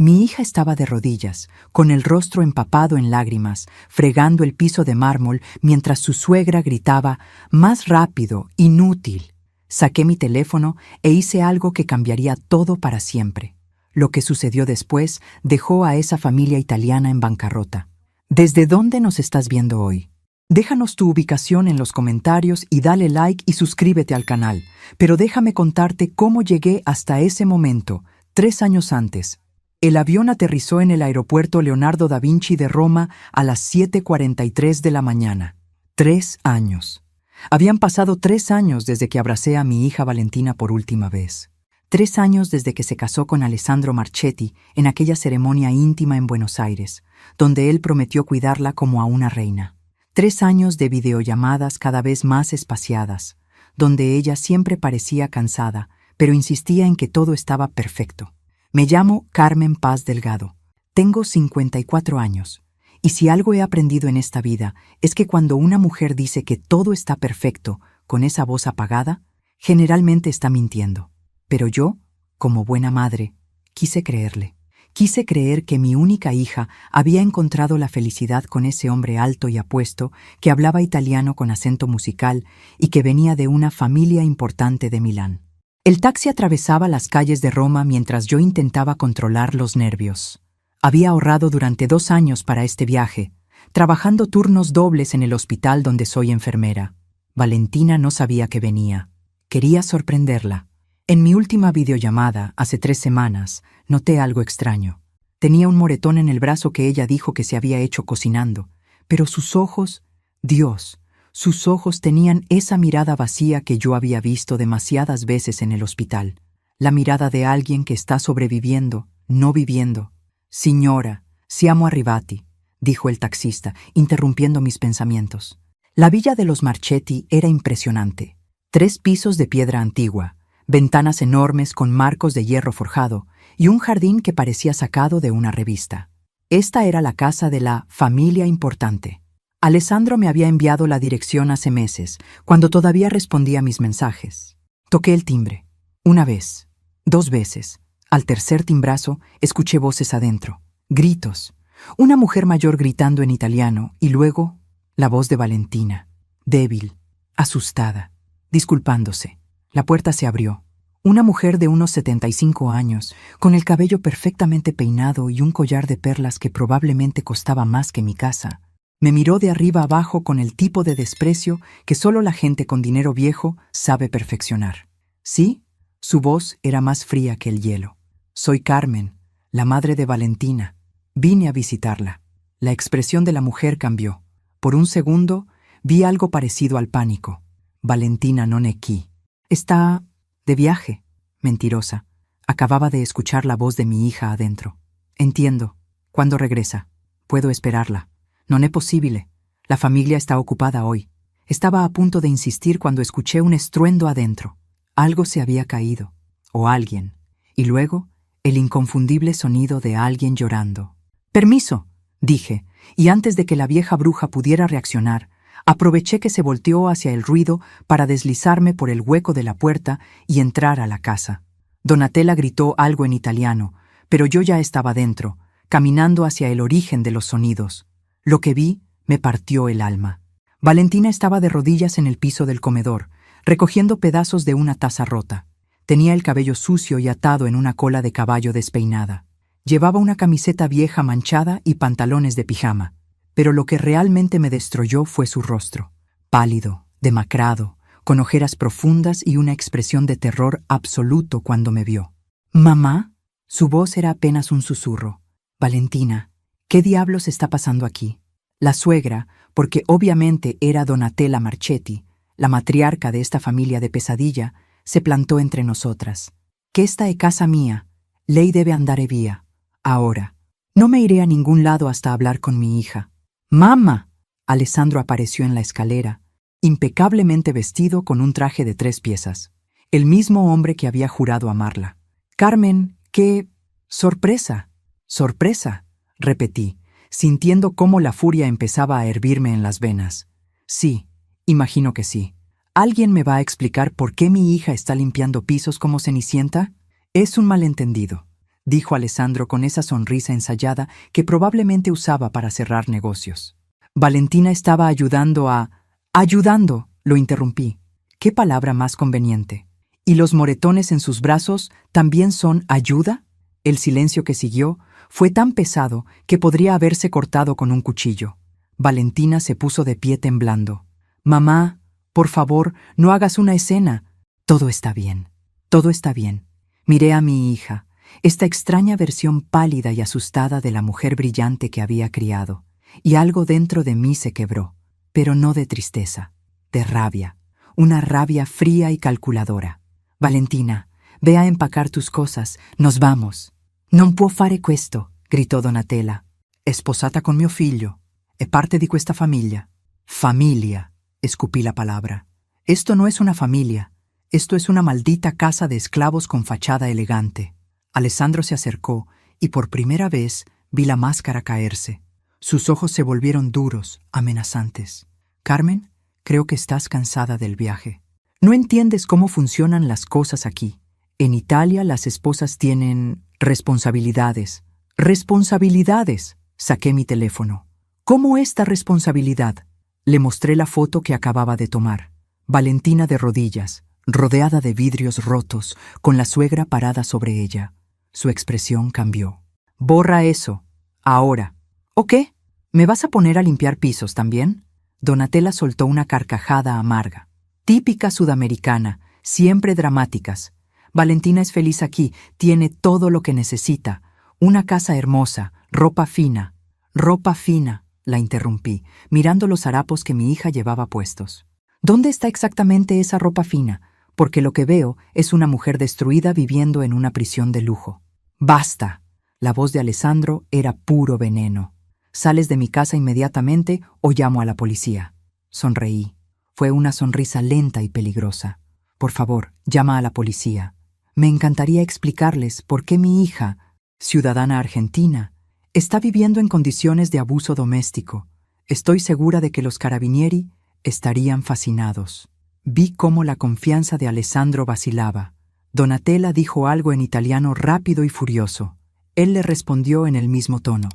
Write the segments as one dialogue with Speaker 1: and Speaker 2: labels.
Speaker 1: Mi hija estaba de rodillas, con el rostro empapado en lágrimas, fregando el piso de mármol mientras su suegra gritaba: «¡Más rápido, inútil!». Saqué mi teléfono e hice algo que cambiaría todo para siempre. Lo que sucedió después dejó a esa familia italiana en bancarrota. ¿Desde dónde nos estás viendo hoy? Déjanos tu ubicación en los comentarios y dale like y suscríbete al canal. Pero déjame contarte cómo llegué hasta ese momento, 3 años antes. El avión aterrizó en el aeropuerto Leonardo da Vinci de Roma a las 7:43 de la mañana. 3 años. Habían pasado 3 años desde que abracé a mi hija Valentina por última vez. 3 años desde que se casó con Alessandro Marchetti en aquella ceremonia íntima en Buenos Aires, donde él prometió cuidarla como a una reina. 3 años de videollamadas cada vez más espaciadas, donde ella siempre parecía cansada, pero insistía en que todo estaba perfecto. Me llamo Carmen Paz Delgado. Tengo 54 años. Y si algo he aprendido en esta vida es que cuando una mujer dice que todo está perfecto con esa voz apagada, generalmente está mintiendo. Pero yo, como buena madre, quise creerle. Quise creer que mi única hija había encontrado la felicidad con ese hombre alto y apuesto que hablaba italiano con acento musical y que venía de una familia importante de Milán. El taxi atravesaba las calles de Roma mientras yo intentaba controlar los nervios. Había ahorrado durante 2 años para este viaje, trabajando turnos dobles en el hospital donde soy enfermera. Valentina no sabía que venía. Quería sorprenderla. En mi última videollamada, hace 3 semanas, noté algo extraño. Tenía un moretón en el brazo que ella dijo que se había hecho cocinando, pero sus ojos, Dios, sus ojos tenían esa mirada vacía que yo había visto demasiadas veces en el hospital. La mirada de alguien que está sobreviviendo, no viviendo. «Signora, siamo arrivati», dijo el taxista, interrumpiendo mis pensamientos. La villa de los Marchetti era impresionante. 3 pisos de piedra antigua, ventanas enormes con marcos de hierro forjado y un jardín que parecía sacado de una revista. Esta era la casa de la familia importante. Alessandro me había enviado la dirección hace meses, cuando todavía respondía a mis mensajes. Toqué el timbre. 1 vez, 2 veces. Al tercer timbrazo, escuché voces adentro. Gritos. Una mujer mayor gritando en italiano y luego la voz de Valentina, débil, asustada, disculpándose. La puerta se abrió. Una mujer de unos 75 años, con el cabello perfectamente peinado y un collar de perlas que probablemente costaba más que mi casa, me miró de arriba abajo con el tipo de desprecio que solo la gente con dinero viejo sabe perfeccionar. Sí, su voz era más fría que el hielo. «Soy Carmen, la madre de Valentina. Vine a visitarla». La expresión de la mujer cambió. Por un segundo, vi algo parecido al pánico. «Valentina non è qui». «Está de viaje». Mentirosa. Acababa de escuchar la voz de mi hija adentro. «Entiendo. ¿Cuándo regresa? Puedo esperarla». «Non è possibile. La familia está ocupada hoy». Estaba a punto de insistir cuando escuché un estruendo adentro. Algo se había caído. O alguien. Y luego, el inconfundible sonido de alguien llorando. «Permiso», dije, y antes de que la vieja bruja pudiera reaccionar, aproveché que se volteó hacia el ruido para deslizarme por el hueco de la puerta y entrar a la casa. Donatella gritó algo en italiano, pero yo ya estaba dentro, caminando hacia el origen de los sonidos. Lo que vi me partió el alma. Valentina estaba de rodillas en el piso del comedor, recogiendo pedazos de una taza rota. Tenía el cabello sucio y atado en una cola de caballo despeinada. Llevaba una camiseta vieja manchada y pantalones de pijama. Pero lo que realmente me destruyó fue su rostro. Pálido, demacrado, con ojeras profundas y una expresión de terror absoluto cuando me vio. «¿Mamá?» Su voz era apenas un susurro. «Valentina, ¿qué diablos está pasando aquí?» La suegra, porque obviamente era Donatella Marchetti, la matriarca de esta familia de pesadilla, se plantó entre nosotras. «Que esta è casa mía. Lei debe andare via. Ahora. No me iré a ningún lado hasta hablar con mi hija». «¡Mamá!». Alessandro apareció en la escalera, impecablemente vestido con un traje de 3 piezas. El mismo hombre que había jurado amarla. «Carmen, qué sorpresa». «Sorpresa», repetí, sintiendo cómo la furia empezaba a hervirme en las venas. «Sí, imagino que sí. ¿Alguien me va a explicar por qué mi hija está limpiando pisos como Cenicienta?» «Es un malentendido», dijo Alessandro con esa sonrisa ensayada que probablemente usaba para cerrar negocios. Valentina estaba ayudando a... ¡Ayudando!, lo interrumpí. ¿Qué palabra más conveniente? ¿Y los moretones en sus brazos también son ayuda? El silencio que siguió fue tan pesado que podría haberse cortado con un cuchillo. Valentina se puso de pie temblando. «Mamá, por favor, no hagas una escena». «Todo está bien, todo está bien». Miré a mi hija, esta extraña versión pálida y asustada de la mujer brillante que había criado, y algo dentro de mí se quebró, pero no de tristeza, de rabia, una rabia fría y calculadora. «Valentina, ve a empacar tus cosas, nos vamos». «Non può fare questo», gritò Donatella. «È sposata con mio figlio, è parte di questa famiglia». «Familia», escupí la palabra. «Esto no es una familia, esto es una maldita casa de esclavos con fachada elegante». Alessandro se acercó y por primera vez vi la máscara caerse. Sus ojos se volvieron duros, amenazantes. «Carmen, creo que estás cansada del viaje. No entiendes cómo funcionan las cosas aquí. En Italia las esposas tienen responsabilidades». «¡Responsabilidades!», saqué mi teléfono. «¿Cómo esta responsabilidad?». Le mostré la foto que acababa de tomar. Valentina de rodillas, rodeada de vidrios rotos, con la suegra parada sobre ella. Su expresión cambió. «Borra eso. Ahora». «¿O qué? ¿Me vas a poner a limpiar pisos también?». Donatella soltó una carcajada amarga. Típica sudamericana, siempre dramáticas. Valentina es feliz aquí, tiene todo lo que necesita. Una casa hermosa, ropa fina. «Ropa fina», la interrumpí, mirando los harapos que mi hija llevaba puestos. «¿Dónde está exactamente esa ropa fina? Porque lo que veo es una mujer destruida viviendo en una prisión de lujo». «¡Basta!». La voz de Alessandro era puro veneno. «Sales de mi casa inmediatamente o llamo a la policía». Sonreí. Fue una sonrisa lenta y peligrosa. «Por favor, llama a la policía. Me encantaría explicarles por qué mi hija, ciudadana argentina, está viviendo en condiciones de abuso doméstico. Estoy segura de que los carabinieri estarían fascinados». Vi cómo la confianza de Alessandro vacilaba. Donatella dijo algo en italiano rápido y furioso. Él le respondió en el mismo tono.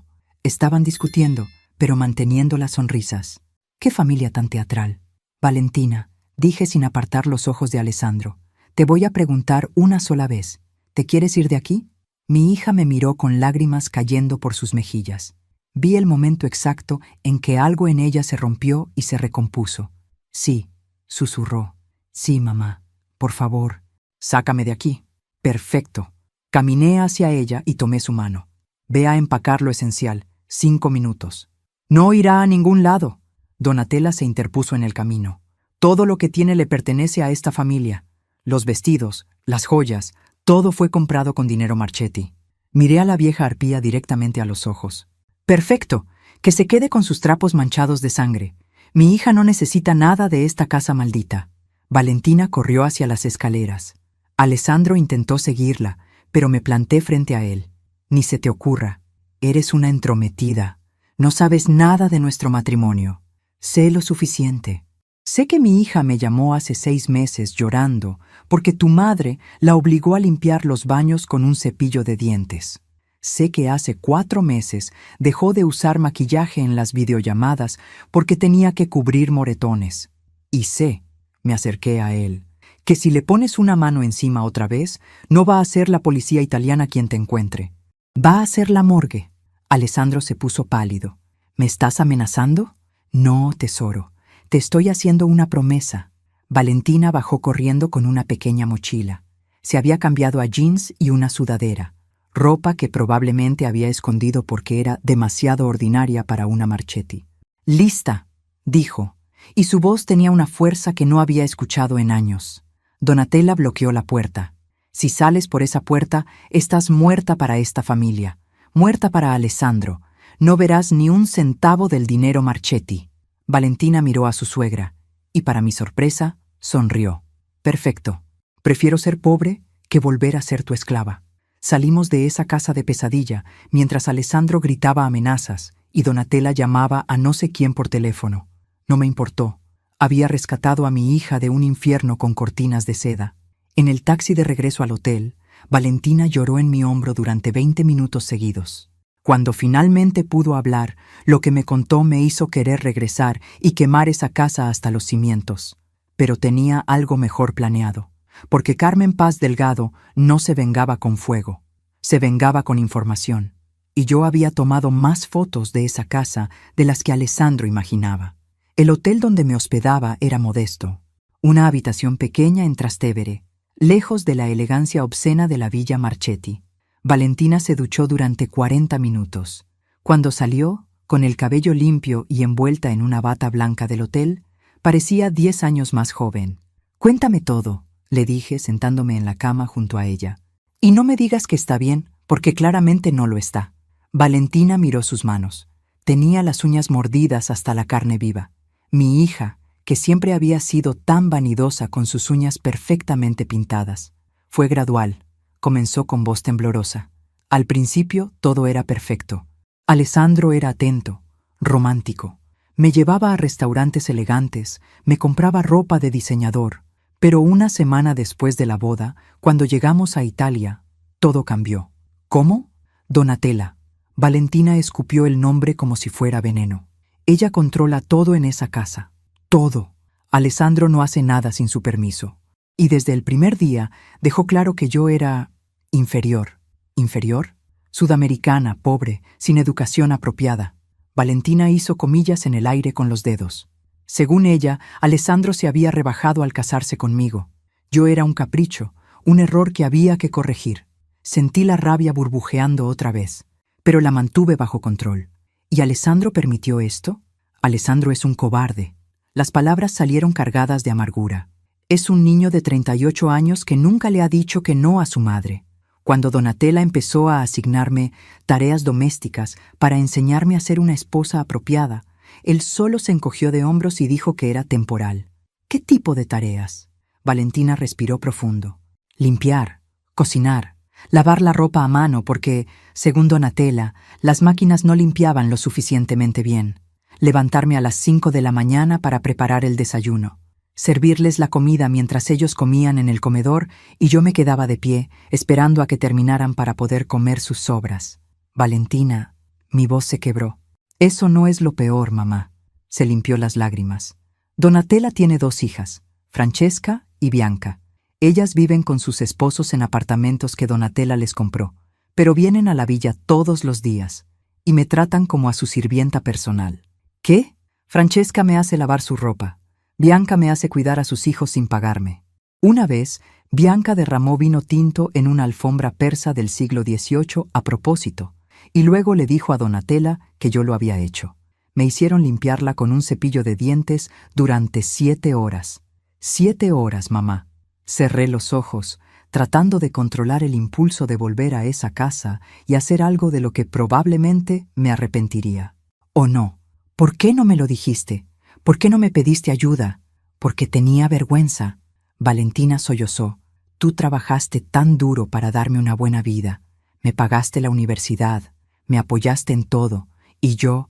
Speaker 1: Estaban discutiendo, pero manteniendo las sonrisas. «¡Qué familia tan teatral!». «Valentina», dije sin apartar los ojos de Alessandro, «te voy a preguntar una sola vez. ¿Te quieres ir de aquí?». Mi hija me miró con lágrimas cayendo por sus mejillas. Vi el momento exacto en que algo en ella se rompió y se recompuso. «Sí», susurró. «Sí, mamá. Por favor, sácame de aquí». «Perfecto». Caminé hacia ella y tomé su mano. «Ve a empacar lo esencial. 5 minutos». «No irá a ningún lado». Donatella se interpuso en el camino. «Todo lo que tiene le pertenece a esta familia. Los vestidos, las joyas, todo fue comprado con dinero Marchetti». Miré a la vieja arpía directamente a los ojos. «Perfecto. Que se quede con sus trapos manchados de sangre. Mi hija no necesita nada de esta casa maldita». Valentina corrió hacia las escaleras. Alessandro intentó seguirla, pero me planté frente a él. «Ni se te ocurra. Eres una entrometida. No sabes nada de nuestro matrimonio. Sé lo suficiente. Sé que mi hija me llamó hace 6 meses llorando porque tu madre la obligó a limpiar los baños con un cepillo de dientes. Sé que hace 4 meses dejó de usar maquillaje en las videollamadas porque tenía que cubrir moretones. Y sé», me acerqué a él, «que si le pones una mano encima otra vez, no va a ser la policía italiana quien te encuentre. Va a ser la morgue». Alessandro se puso pálido. «¿Me estás amenazando?». «No, tesoro. Te estoy haciendo una promesa». Valentina bajó corriendo con una pequeña mochila. Se había cambiado a jeans y una sudadera, ropa que probablemente había escondido porque era demasiado ordinaria para una Marchetti. «Lista», dijo, y su voz tenía una fuerza que no había escuchado en años. Donatella bloqueó la puerta. «Si sales por esa puerta, estás muerta para esta familia, muerta para Alessandro. No verás ni un centavo del dinero Marchetti». Valentina miró a su suegra y, para mi sorpresa, sonrió. «Perfecto. Prefiero ser pobre que volver a ser tu esclava». Salimos de esa casa de pesadilla mientras Alessandro gritaba amenazas y Donatella llamaba a no sé quién por teléfono. No me importó. Había rescatado a mi hija de un infierno con cortinas de seda. En el taxi de regreso al hotel, Valentina lloró en mi hombro durante 20 minutos seguidos. Cuando finalmente pudo hablar, lo que me contó me hizo querer regresar y quemar esa casa hasta los cimientos. Pero tenía algo mejor planeado, porque Carmen Paz Delgado no se vengaba con fuego, se vengaba con información. Y yo había tomado más fotos de esa casa de las que Alessandro imaginaba. El hotel donde me hospedaba era modesto, una habitación pequeña en Trastevere, lejos de la elegancia obscena de la Villa Marchetti. Valentina se duchó durante 40 minutos. Cuando salió, con el cabello limpio y envuelta en una bata blanca del hotel, parecía 10 años más joven. «Cuéntame todo», le dije sentándome en la cama junto a ella. «Y no me digas que está bien, porque claramente no lo está». Valentina miró sus manos. Tenía las uñas mordidas hasta la carne viva. Mi hija, que siempre había sido tan vanidosa con sus uñas perfectamente pintadas. Fue gradual. Comenzó con voz temblorosa. Al principio todo era perfecto. Alessandro era atento, romántico. Me llevaba a restaurantes elegantes, me compraba ropa de diseñador. Pero una semana después de la boda, cuando llegamos a Italia, todo cambió. ¿Cómo? Donatella. Valentina escupió el nombre como si fuera veneno. Ella controla todo en esa casa. Todo. Alessandro no hace nada sin su permiso. Y desde el primer día dejó claro que yo era inferior. ¿Inferior? Sudamericana, pobre, sin educación apropiada. Valentina hizo comillas en el aire con los dedos. Según ella, Alessandro se había rebajado al casarse conmigo. Yo era un capricho, un error que había que corregir. Sentí la rabia burbujeando otra vez, pero la mantuve bajo control. ¿Y Alessandro permitió esto? Alessandro es un cobarde. Las palabras salieron cargadas de amargura. Es un niño de 38 años que nunca le ha dicho que no a su madre. Cuando Donatella empezó a asignarme tareas domésticas para enseñarme a ser una esposa apropiada, él solo se encogió de hombros y dijo que era temporal. ¿Qué tipo de tareas? Valentina respiró profundo. Limpiar, cocinar, lavar la ropa a mano porque, según Donatella, las máquinas no limpiaban lo suficientemente bien. Levantarme a las 5 de la mañana para preparar el desayuno. Servirles la comida mientras ellos comían en el comedor y yo me quedaba de pie, esperando a que terminaran para poder comer sus sobras. Valentina, mi voz se quebró. Eso no es lo peor, mamá. Se limpió las lágrimas. Donatella tiene 2 hijas, Francesca y Bianca. Ellas viven con sus esposos en apartamentos que Donatella les compró, pero vienen a la villa todos los días y me tratan como a su sirvienta personal. ¿Qué? Francesca me hace lavar su ropa. Bianca me hace cuidar a sus hijos sin pagarme. Una vez, Bianca derramó vino tinto en una alfombra persa del siglo XVIII a propósito, y luego le dijo a Donatella que yo lo había hecho. Me hicieron limpiarla con un cepillo de dientes durante 7 horas. 7 horas, mamá. Cerré los ojos, tratando de controlar el impulso de volver a esa casa y hacer algo de lo que probablemente me arrepentiría. ¿O no? ¿Por qué no me lo dijiste? ¿Por qué no me pediste ayuda? Porque tenía vergüenza. Valentina sollozó. Tú trabajaste tan duro para darme una buena vida. Me pagaste la universidad, me apoyaste en todo, y yo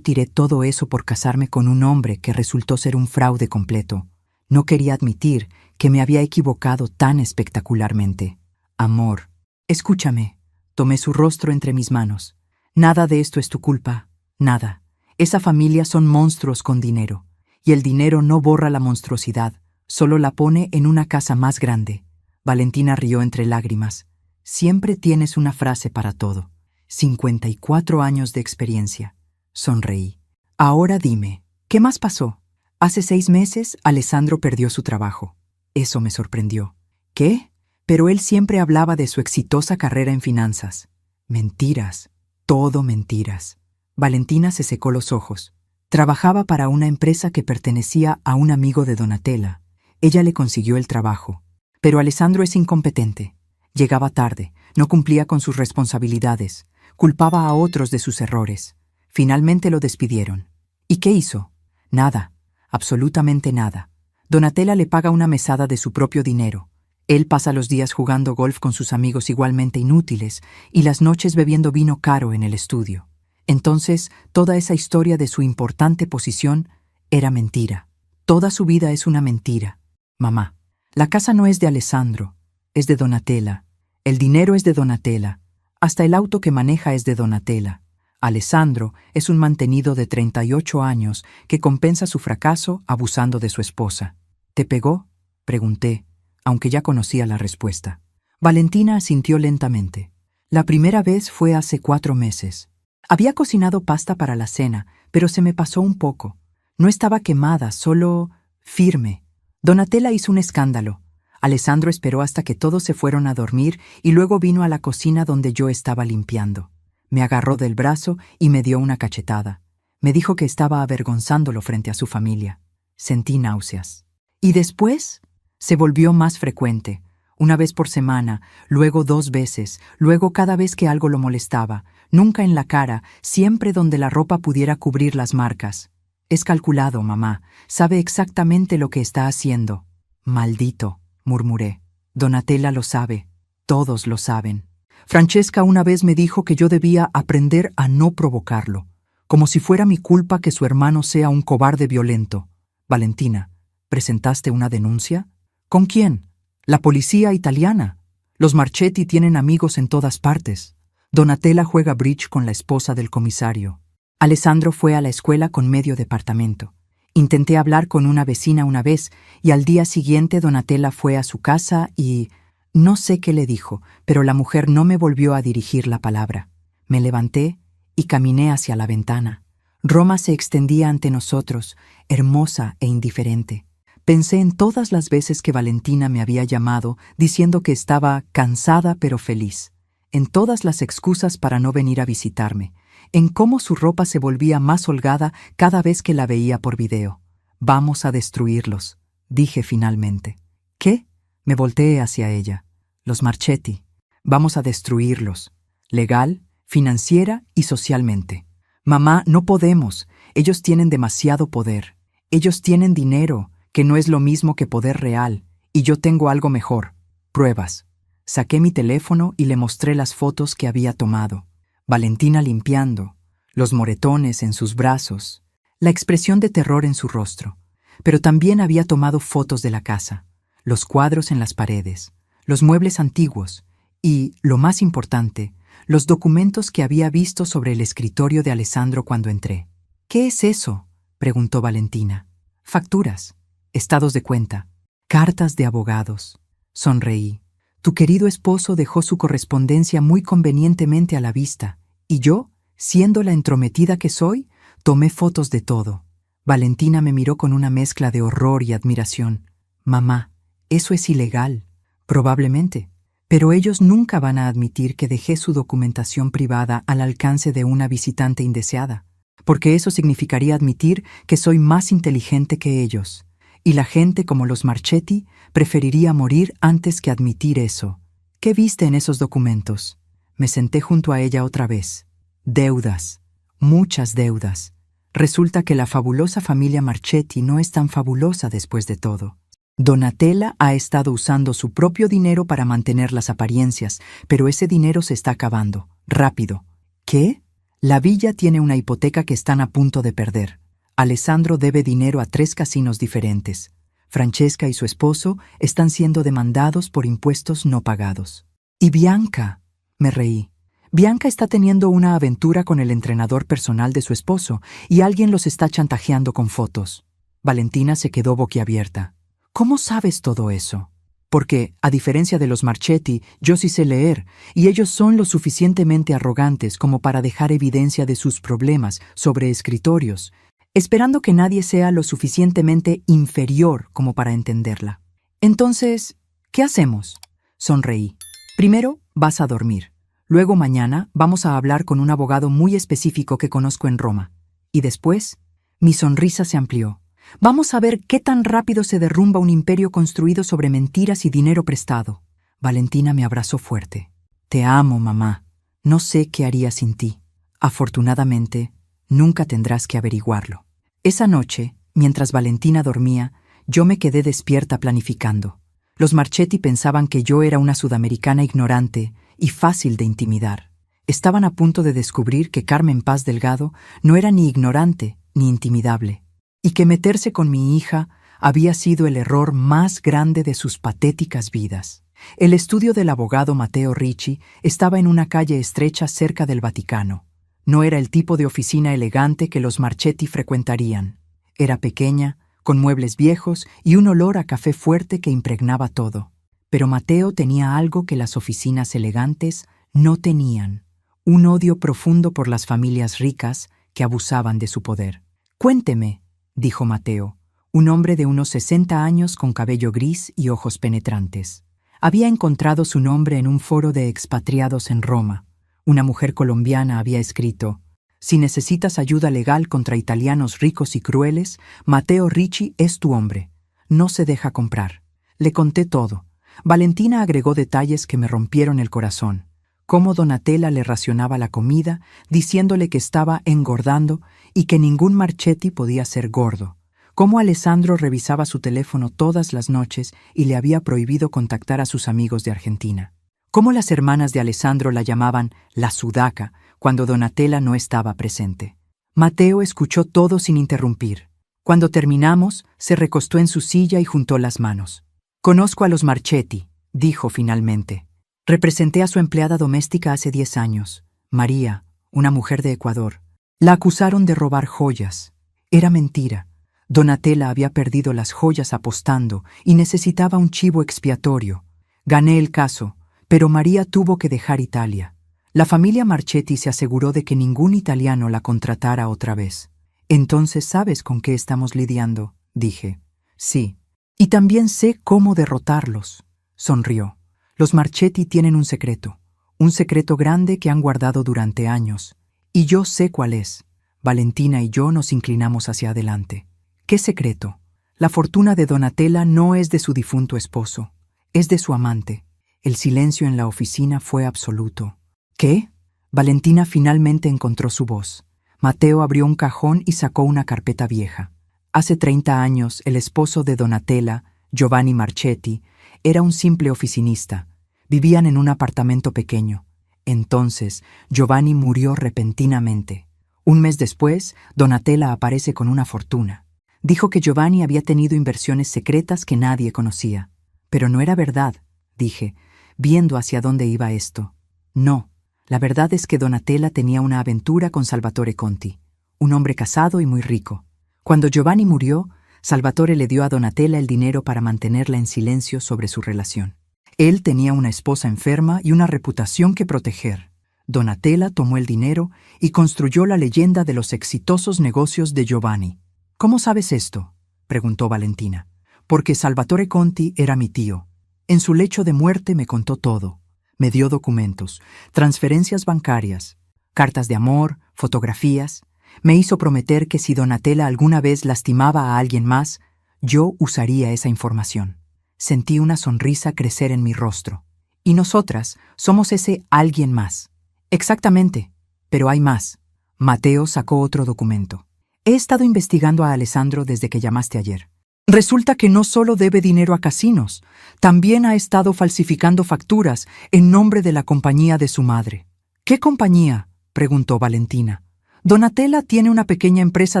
Speaker 1: tiré todo eso por casarme con un hombre que resultó ser un fraude completo. No quería admitir que me había equivocado tan espectacularmente. Amor, escúchame. Tomé su rostro entre mis manos. Nada de esto es tu culpa, nada. Esa familia son monstruos con dinero, y el dinero no borra la monstruosidad, solo la pone en una casa más grande. Valentina rió entre lágrimas. Siempre tienes una frase para todo. 54 años de experiencia. Sonreí. Ahora dime, ¿qué más pasó? Hace 6 meses, Alessandro perdió su trabajo. Eso me sorprendió. ¿Qué? Pero él siempre hablaba de su exitosa carrera en finanzas. Mentiras. Todo mentiras. Valentina se secó los ojos. Trabajaba para una empresa que pertenecía a un amigo de Donatella. Ella le consiguió el trabajo. Pero Alessandro es incompetente. Llegaba tarde, no cumplía con sus responsabilidades, culpaba a otros de sus errores. Finalmente lo despidieron. ¿Y qué hizo? Nada, absolutamente nada. Donatella le paga una mesada de su propio dinero. Él pasa los días jugando golf con sus amigos igualmente inútiles y las noches bebiendo vino caro en el estudio. Entonces, toda esa historia de su importante posición era mentira. Toda su vida es una mentira. Mamá, la casa no es de Alessandro, es de Donatella. El dinero es de Donatella. Hasta el auto que maneja es de Donatella. Alessandro es un mantenido de 38 años que compensa su fracaso abusando de su esposa. ¿Te pegó?, pregunté, aunque ya conocía la respuesta. Valentina asintió lentamente. La primera vez fue hace 4 meses. Había cocinado pasta para la cena, pero se me pasó un poco. No estaba quemada, solo firme. Donatella hizo un escándalo. Alessandro esperó hasta que todos se fueron a dormir y luego vino a la cocina donde yo estaba limpiando. Me agarró del brazo y me dio una cachetada. Me dijo que estaba avergonzándolo frente a su familia. Sentí náuseas. ¿Y después? Se volvió más frecuente. Una vez por semana, luego 2 veces, luego cada vez que algo lo molestaba. Nunca en la cara, siempre donde la ropa pudiera cubrir las marcas. Es calculado, mamá. Sabe exactamente lo que está haciendo. Maldito, murmuré. Donatella lo sabe. Todos lo saben. Francesca una vez me dijo que yo debía aprender a no provocarlo, como si fuera mi culpa que su hermano sea un cobarde violento. Valentina, ¿presentaste una denuncia? ¿Con quién? La policía italiana. Los Marchetti tienen amigos en todas partes. Donatella juega bridge con la esposa del comisario. Alessandro fue a la escuela con medio departamento. Intenté hablar con una vecina una vez y al día siguiente Donatella fue a su casa y... no sé qué le dijo, pero la mujer no me volvió a dirigir la palabra. Me levanté y caminé hacia la ventana. Roma se extendía ante nosotros, hermosa e indiferente. Pensé en todas las veces que Valentina me había llamado diciendo que estaba cansada pero feliz, en todas las excusas para no venir a visitarme, en cómo su ropa se volvía más holgada cada vez que la veía por video. «Vamos a destruirlos», dije finalmente. «¿Qué?», me volteé hacia ella. «Los Marchetti. Vamos a destruirlos. Legal, financiera y socialmente. Mamá, no podemos. Ellos tienen demasiado poder. Ellos tienen dinero, que no es lo mismo que poder real. Y yo tengo algo mejor. Pruebas». Saqué mi teléfono y le mostré las fotos que había tomado. Valentina limpiando, los moretones en sus brazos, la expresión de terror en su rostro. Pero también había tomado fotos de la casa, los cuadros en las paredes, los muebles antiguos y, lo más importante, los documentos que había visto sobre el escritorio de Alessandro cuando entré. «¿Qué es eso?», preguntó Valentina. «Facturas, estados de cuenta, cartas de abogados». Sonreí. «Tu querido esposo dejó su correspondencia muy convenientemente a la vista, y yo, siendo la entrometida que soy, tomé fotos de todo». Valentina me miró con una mezcla de horror y admiración. «Mamá, eso es ilegal». «Probablemente, pero ellos nunca van a admitir que dejé su documentación privada al alcance de una visitante indeseada, porque eso significaría admitir que soy más inteligente que ellos. Y la gente como los Marchetti preferiría morir antes que admitir eso». «¿Qué viste en esos documentos?». Me senté junto a ella otra vez. «Deudas, muchas deudas. Resulta que la fabulosa familia Marchetti no es tan fabulosa después de todo. Donatella ha estado usando su propio dinero para mantener las apariencias, pero ese dinero se está acabando. Rápido». «¿Qué?». «La villa tiene una hipoteca que están a punto de perder. Alessandro debe dinero a 3 casinos diferentes. Francesca y su esposo están siendo demandados por impuestos no pagados. ¿Y Bianca?». Me reí. «Bianca está teniendo una aventura con el entrenador personal de su esposo y alguien los está chantajeando con fotos». Valentina se quedó boquiabierta. «¿Cómo sabes todo eso?». «Porque, a diferencia de los Marchetti, yo sí sé leer, y ellos son lo suficientemente arrogantes como para dejar evidencia de sus problemas sobre escritorios, esperando que nadie sea lo suficientemente inferior como para entenderla. Entonces, ¿qué hacemos?». Sonreí. «Primero, vas a dormir. Luego mañana vamos a hablar con un abogado muy específico que conozco en Roma. Y después, mi sonrisa se amplió. Vamos a ver qué tan rápido se derrumba un imperio construido sobre mentiras y dinero prestado». Valentina me abrazó fuerte. «Te amo, mamá. No sé qué haría sin ti. Afortunadamente, nunca tendrás que averiguarlo». Esa noche, mientras Valentina dormía, yo me quedé despierta planificando. Los Marchetti pensaban que yo era una sudamericana ignorante y fácil de intimidar. Estaban a punto de descubrir que Carmen Paz Delgado no era ni ignorante ni intimidable, y que meterse con mi hija había sido el error más grande de sus patéticas vidas. El estudio del abogado Matteo Ricci estaba en una calle estrecha cerca del Vaticano. No era el tipo de oficina elegante que los Marchetti frecuentarían. Era pequeña, con muebles viejos y un olor a café fuerte que impregnaba todo. Pero Matteo tenía algo que las oficinas elegantes no tenían: un odio profundo por las familias ricas que abusaban de su poder. «Cuénteme», dijo Matteo, un hombre de unos 60 años con cabello gris y ojos penetrantes. Había encontrado su nombre en un foro de expatriados en Roma. Una mujer colombiana había escrito: «Si necesitas ayuda legal contra italianos ricos y crueles, Matteo Ricci es tu hombre. No se deja comprar». Le conté todo. Valentina agregó detalles que me rompieron el corazón. Cómo Donatella le racionaba la comida, diciéndole que estaba engordando y que ningún Marchetti podía ser gordo. Cómo Alessandro revisaba su teléfono todas las noches y le había prohibido contactar a sus amigos de Argentina. Cómo las hermanas de Alessandro la llamaban la sudaca cuando Donatella no estaba presente. Matteo escuchó todo sin interrumpir. Cuando terminamos, se recostó en su silla y juntó las manos. «Conozco a los Marchetti», dijo finalmente. «Representé a su empleada doméstica hace 10 años, María, una mujer de Ecuador. La acusaron de robar joyas. Era mentira. Donatella había perdido las joyas apostando y necesitaba un chivo expiatorio. Gané el caso, pero María tuvo que dejar Italia. La familia Marchetti se aseguró de que ningún italiano la contratara otra vez». «Entonces sabes con qué estamos lidiando», dije. «Sí. Y también sé cómo derrotarlos», sonrió. «Los Marchetti tienen un secreto grande que han guardado durante años. Y yo sé cuál es». Valentina y yo nos inclinamos hacia adelante. «¿Qué secreto?» «La fortuna de Donatella no es de su difunto esposo, es de su amante». El silencio en la oficina fue absoluto. «¿Qué?» Valentina finalmente encontró su voz. Matteo abrió un cajón y sacó una carpeta vieja. Hace 30 años, el esposo de Donatella, Giovanni Marchetti, era un simple oficinista. Vivían en un apartamento pequeño. Entonces, Giovanni murió repentinamente. Un mes después, Donatella aparece con una fortuna. Dijo que Giovanni había tenido inversiones secretas que nadie conocía. «Pero no era verdad», dije, viendo hacia dónde iba esto. «No, la verdad es que Donatella tenía una aventura con Salvatore Conti, un hombre casado y muy rico. Cuando Giovanni murió, Salvatore le dio a Donatella el dinero para mantenerla en silencio sobre su relación. Él tenía una esposa enferma y una reputación que proteger. Donatella tomó el dinero y construyó la leyenda de los exitosos negocios de Giovanni». «¿Cómo sabes esto?», preguntó Valentina. «Porque Salvatore Conti era mi tío. En su lecho de muerte me contó todo. Me dio documentos, transferencias bancarias, cartas de amor, fotografías. Me hizo prometer que si Donatella alguna vez lastimaba a alguien más, yo usaría esa información». Sentí una sonrisa crecer en mi rostro. «Y nosotras somos ese alguien más». «Exactamente, pero hay más». Matteo sacó otro documento. «He estado investigando a Alessandro desde que llamaste ayer. Resulta que no solo debe dinero a casinos, también ha estado falsificando facturas en nombre de la compañía de su madre». «¿Qué compañía?», preguntó Valentina. «Donatella tiene una pequeña empresa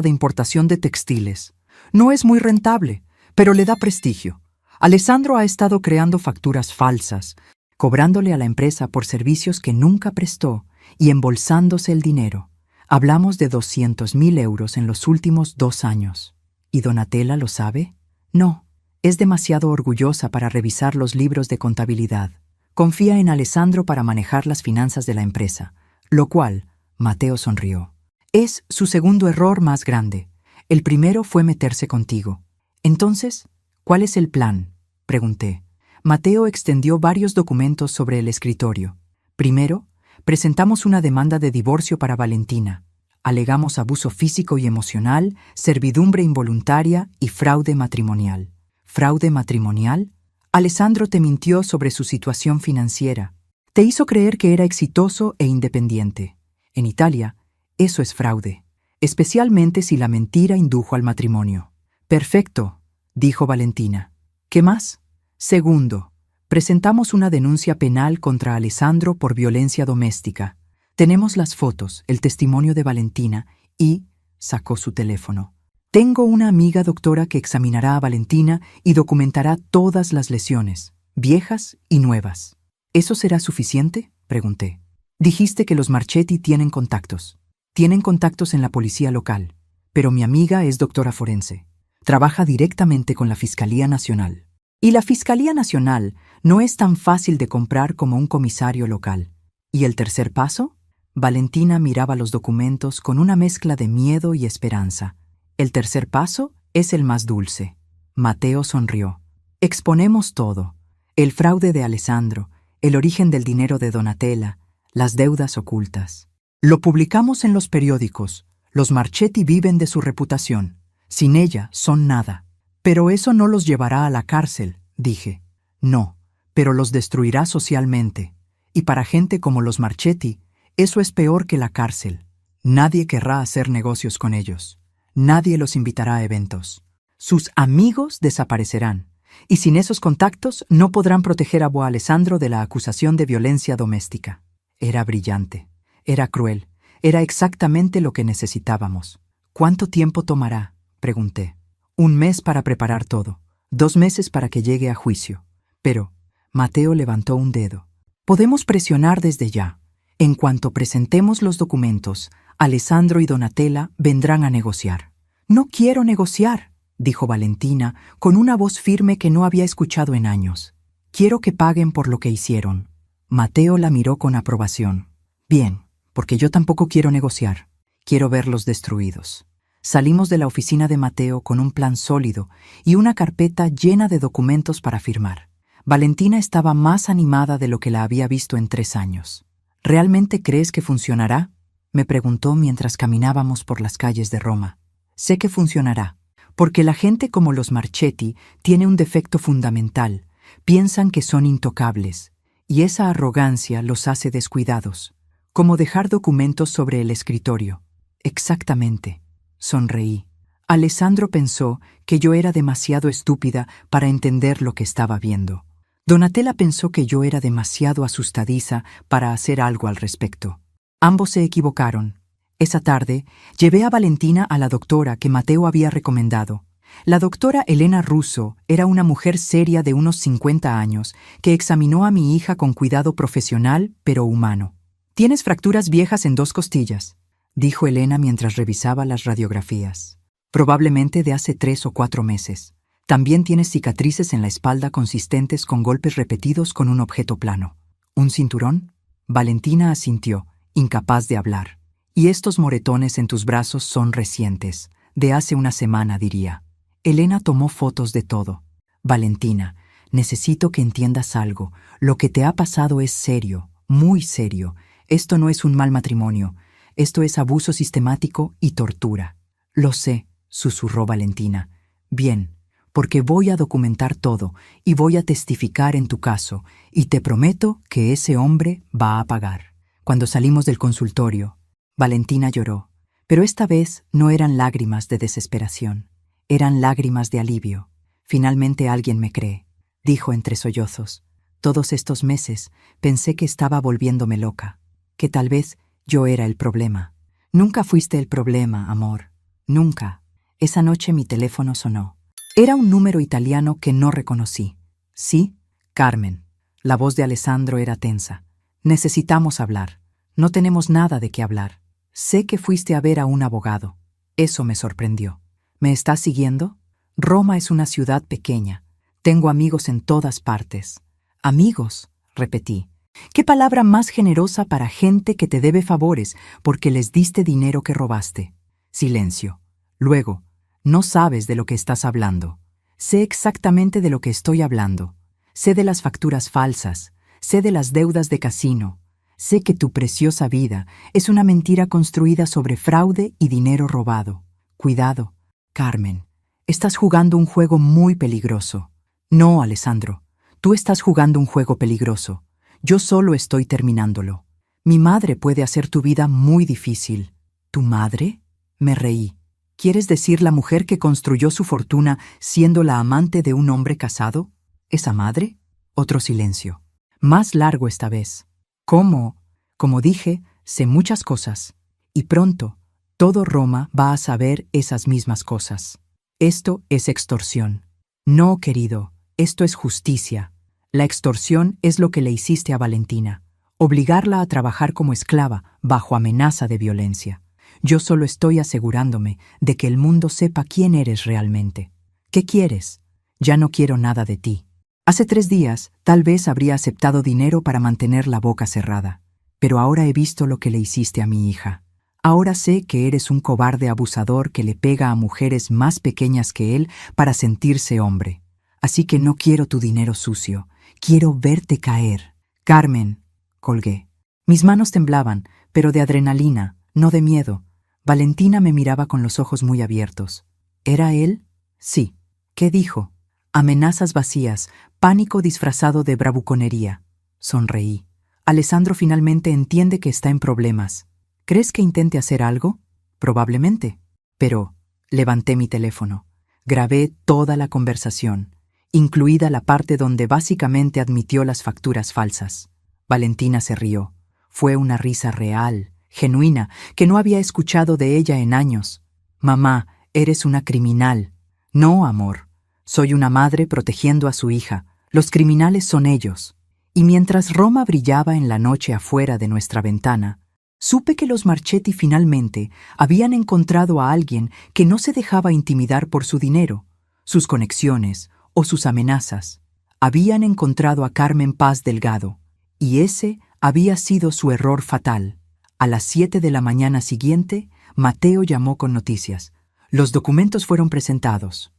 Speaker 1: de importación de textiles. No es muy rentable, pero le da prestigio. Alessandro ha estado creando facturas falsas, cobrándole a la empresa por servicios que nunca prestó y embolsándose el dinero. Hablamos de 200.000 euros en los últimos 2 años. ¿Y Donatella lo sabe? No, es demasiado orgullosa para revisar los libros de contabilidad. Confía en Alessandro para manejar las finanzas de la empresa, lo cual», Matteo sonrió, «es su segundo error más grande. El primero fue meterse contigo. Entonces, ¿cuál es el plan?», pregunté. Matteo extendió varios documentos sobre el escritorio. «Primero, presentamos una demanda de divorcio para Valentina. Alegamos abuso físico y emocional, servidumbre involuntaria y fraude matrimonial». «¿Fraude matrimonial?» «Alessandro te mintió sobre su situación financiera. Te hizo creer que era exitoso e independiente. En Italia, eso es fraude, especialmente si la mentira indujo al matrimonio». «Perfecto», dijo Valentina. «¿Qué más?» «Segundo, presentamos una denuncia penal contra Alessandro por violencia doméstica. Tenemos las fotos, el testimonio de Valentina y», sacó su teléfono. «Tengo una amiga doctora que examinará a Valentina y documentará todas las lesiones. viejas y nuevas. ¿Eso será suficiente?, pregunté. Dijiste que los Marchetti tienen contactos. Tienen contactos en la policía local, pero mi amiga es doctora forense. Trabaja directamente con la Fiscalía Nacional. Y la Fiscalía Nacional no es tan fácil de comprar como un comisario local. ¿Y el tercer paso? Valentina miraba los documentos con una mezcla de miedo y esperanza. El tercer paso es el más dulce. Mateo sonrió. Exponemos todo. El fraude de Alessandro, el origen del dinero de Donatella, las deudas ocultas. Lo publicamos en los periódicos. Los Marchetti viven de su reputación. Sin ella son nada. Pero eso no los llevará a la cárcel, dije. No, pero los destruirá socialmente. Y para gente como los Marchetti, eso es peor que la cárcel. Nadie querrá hacer negocios con ellos. Nadie los invitará a eventos. Sus amigos desaparecerán. Y sin esos contactos no podrán proteger a Bo Alessandro de la acusación de violencia doméstica. Era brillante. Era cruel. Era exactamente lo que necesitábamos. ¿Cuánto tiempo tomará?, pregunté. 1 mes para preparar todo. 2 meses para que llegue a juicio. Pero Mateo levantó un dedo. Podemos presionar desde ya. En cuanto presentemos los documentos, Alessandro y Donatella vendrán a negociar. No quiero negociar, dijo Valentina con una voz firme que no había escuchado en años. Quiero que paguen por lo que hicieron. Mateo la miró con aprobación. Bien, porque yo tampoco quiero negociar. Quiero verlos destruidos. Salimos de la oficina de Mateo con un plan sólido y una carpeta llena de documentos para firmar. Valentina estaba más animada de lo que la había visto en 3 años. ¿Realmente crees que funcionará?, me preguntó mientras caminábamos por las calles de Roma. Sé que funcionará, porque la gente como los Marchetti tiene un defecto fundamental. Piensan que son intocables, y esa arrogancia los hace descuidados, como dejar documentos sobre el escritorio. Exactamente. Sonreí. Alessandro pensó que yo era demasiado estúpida para entender lo que estaba viendo. Donatella pensó que yo era demasiado asustadiza para hacer algo al respecto. Ambos se equivocaron. Esa tarde, llevé a Valentina a la doctora que Mateo había recomendado. La doctora Elena Russo era una mujer seria de unos 50 años que examinó a mi hija con cuidado profesional pero humano. «Tienes fracturas viejas en 2 costillas», dijo Elena mientras revisaba las radiografías. «Probablemente de hace 3 o 4 meses. También tienes cicatrices en la espalda consistentes con golpes repetidos con un objeto plano. ¿Un cinturón?». Valentina asintió, incapaz de hablar. «Y estos moretones en tus brazos son recientes, de hace una semana, diría». Elena tomó fotos de todo. «Valentina, necesito que entiendas algo. Lo que te ha pasado es serio, muy serio. Esto no es un mal matrimonio. Esto es abuso sistemático y tortura». «Lo sé», susurró Valentina. «Bien, porque voy a documentar todo y voy a testificar en tu caso, y te prometo que ese hombre va a pagar». Cuando salimos del consultorio, Valentina lloró, pero esta vez no eran lágrimas de desesperación, eran lágrimas de alivio. «Finalmente alguien me cree», dijo entre sollozos. «Todos estos meses pensé que estaba volviéndome loca, que tal vez yo era el problema». «Nunca fuiste el problema, amor. Nunca». Esa noche mi teléfono sonó. Era un número italiano que no reconocí. «Sí, Carmen». La voz de Alessandro era tensa. «Necesitamos hablar. No tenemos nada de qué hablar. Sé que fuiste a ver a un abogado». Eso me sorprendió. «¿Me estás siguiendo? Roma es una ciudad pequeña. Tengo amigos en todas partes». «Amigos», repetí. «Qué palabra más generosa para gente que te debe favores porque les diste dinero que robaste». Silencio. Luego, «No sabes de lo que estás hablando». «Sé exactamente de lo que estoy hablando. Sé de las facturas falsas. Sé de las deudas de casino. Sé que tu preciosa vida es una mentira construida sobre fraude y dinero robado. Cuidado, Carmen. Estás jugando un juego muy peligroso». «No, Alessandro. Tú estás jugando un juego peligroso. Yo solo estoy terminándolo. Mi madre puede hacer tu vida muy difícil». «¿Tu madre?». Me reí. ¿Quieres decir la mujer que construyó su fortuna siendo la amante de un hombre casado? ¿Esa madre?». Otro silencio. Más largo esta vez. «¿Cómo?». «Como dije, sé muchas cosas. Y pronto, todo Roma va a saber esas mismas cosas. Esto es extorsión». «No, querido, esto es justicia. La extorsión es lo que le hiciste a Valentina. Obligarla a trabajar como esclava bajo amenaza de violencia. Yo solo estoy asegurándome de que el mundo sepa quién eres realmente. ¿Qué quieres? Ya no quiero nada de ti. Hace 3 días, tal vez habría aceptado dinero para mantener la boca cerrada. Pero ahora he visto lo que le hiciste a mi hija. Ahora sé que eres un cobarde abusador que le pega a mujeres más pequeñas que él para sentirse hombre. Así que no quiero tu dinero sucio. Quiero verte caer. Carmen, colgué. Mis manos temblaban, pero de adrenalina, no de miedo. Valentina me miraba con los ojos muy abiertos. ¿Era él? Sí. ¿Qué dijo? Amenazas vacías, pánico disfrazado de bravuconería. Sonreí. Alessandro finalmente entiende que está en problemas. ¿Crees que intente hacer algo? Probablemente. Pero levanté mi teléfono. Grabé toda la conversación, incluida la parte donde básicamente admitió las facturas falsas. Valentina se rió. Fue una risa real, genuina, que no había escuchado de ella en años. Mamá, eres una criminal. No, amor. Soy una madre protegiendo a su hija. Los criminales son ellos. Y mientras Roma brillaba en la noche afuera de nuestra ventana, supe que los Marchetti finalmente habían encontrado a alguien que no se dejaba intimidar por su dinero, sus conexiones o sus amenazas. Habían encontrado a Carmen Paz Delgado, y ese había sido su error fatal. A las 7 de la mañana siguiente, Mateo llamó con noticias. Los documentos fueron presentados.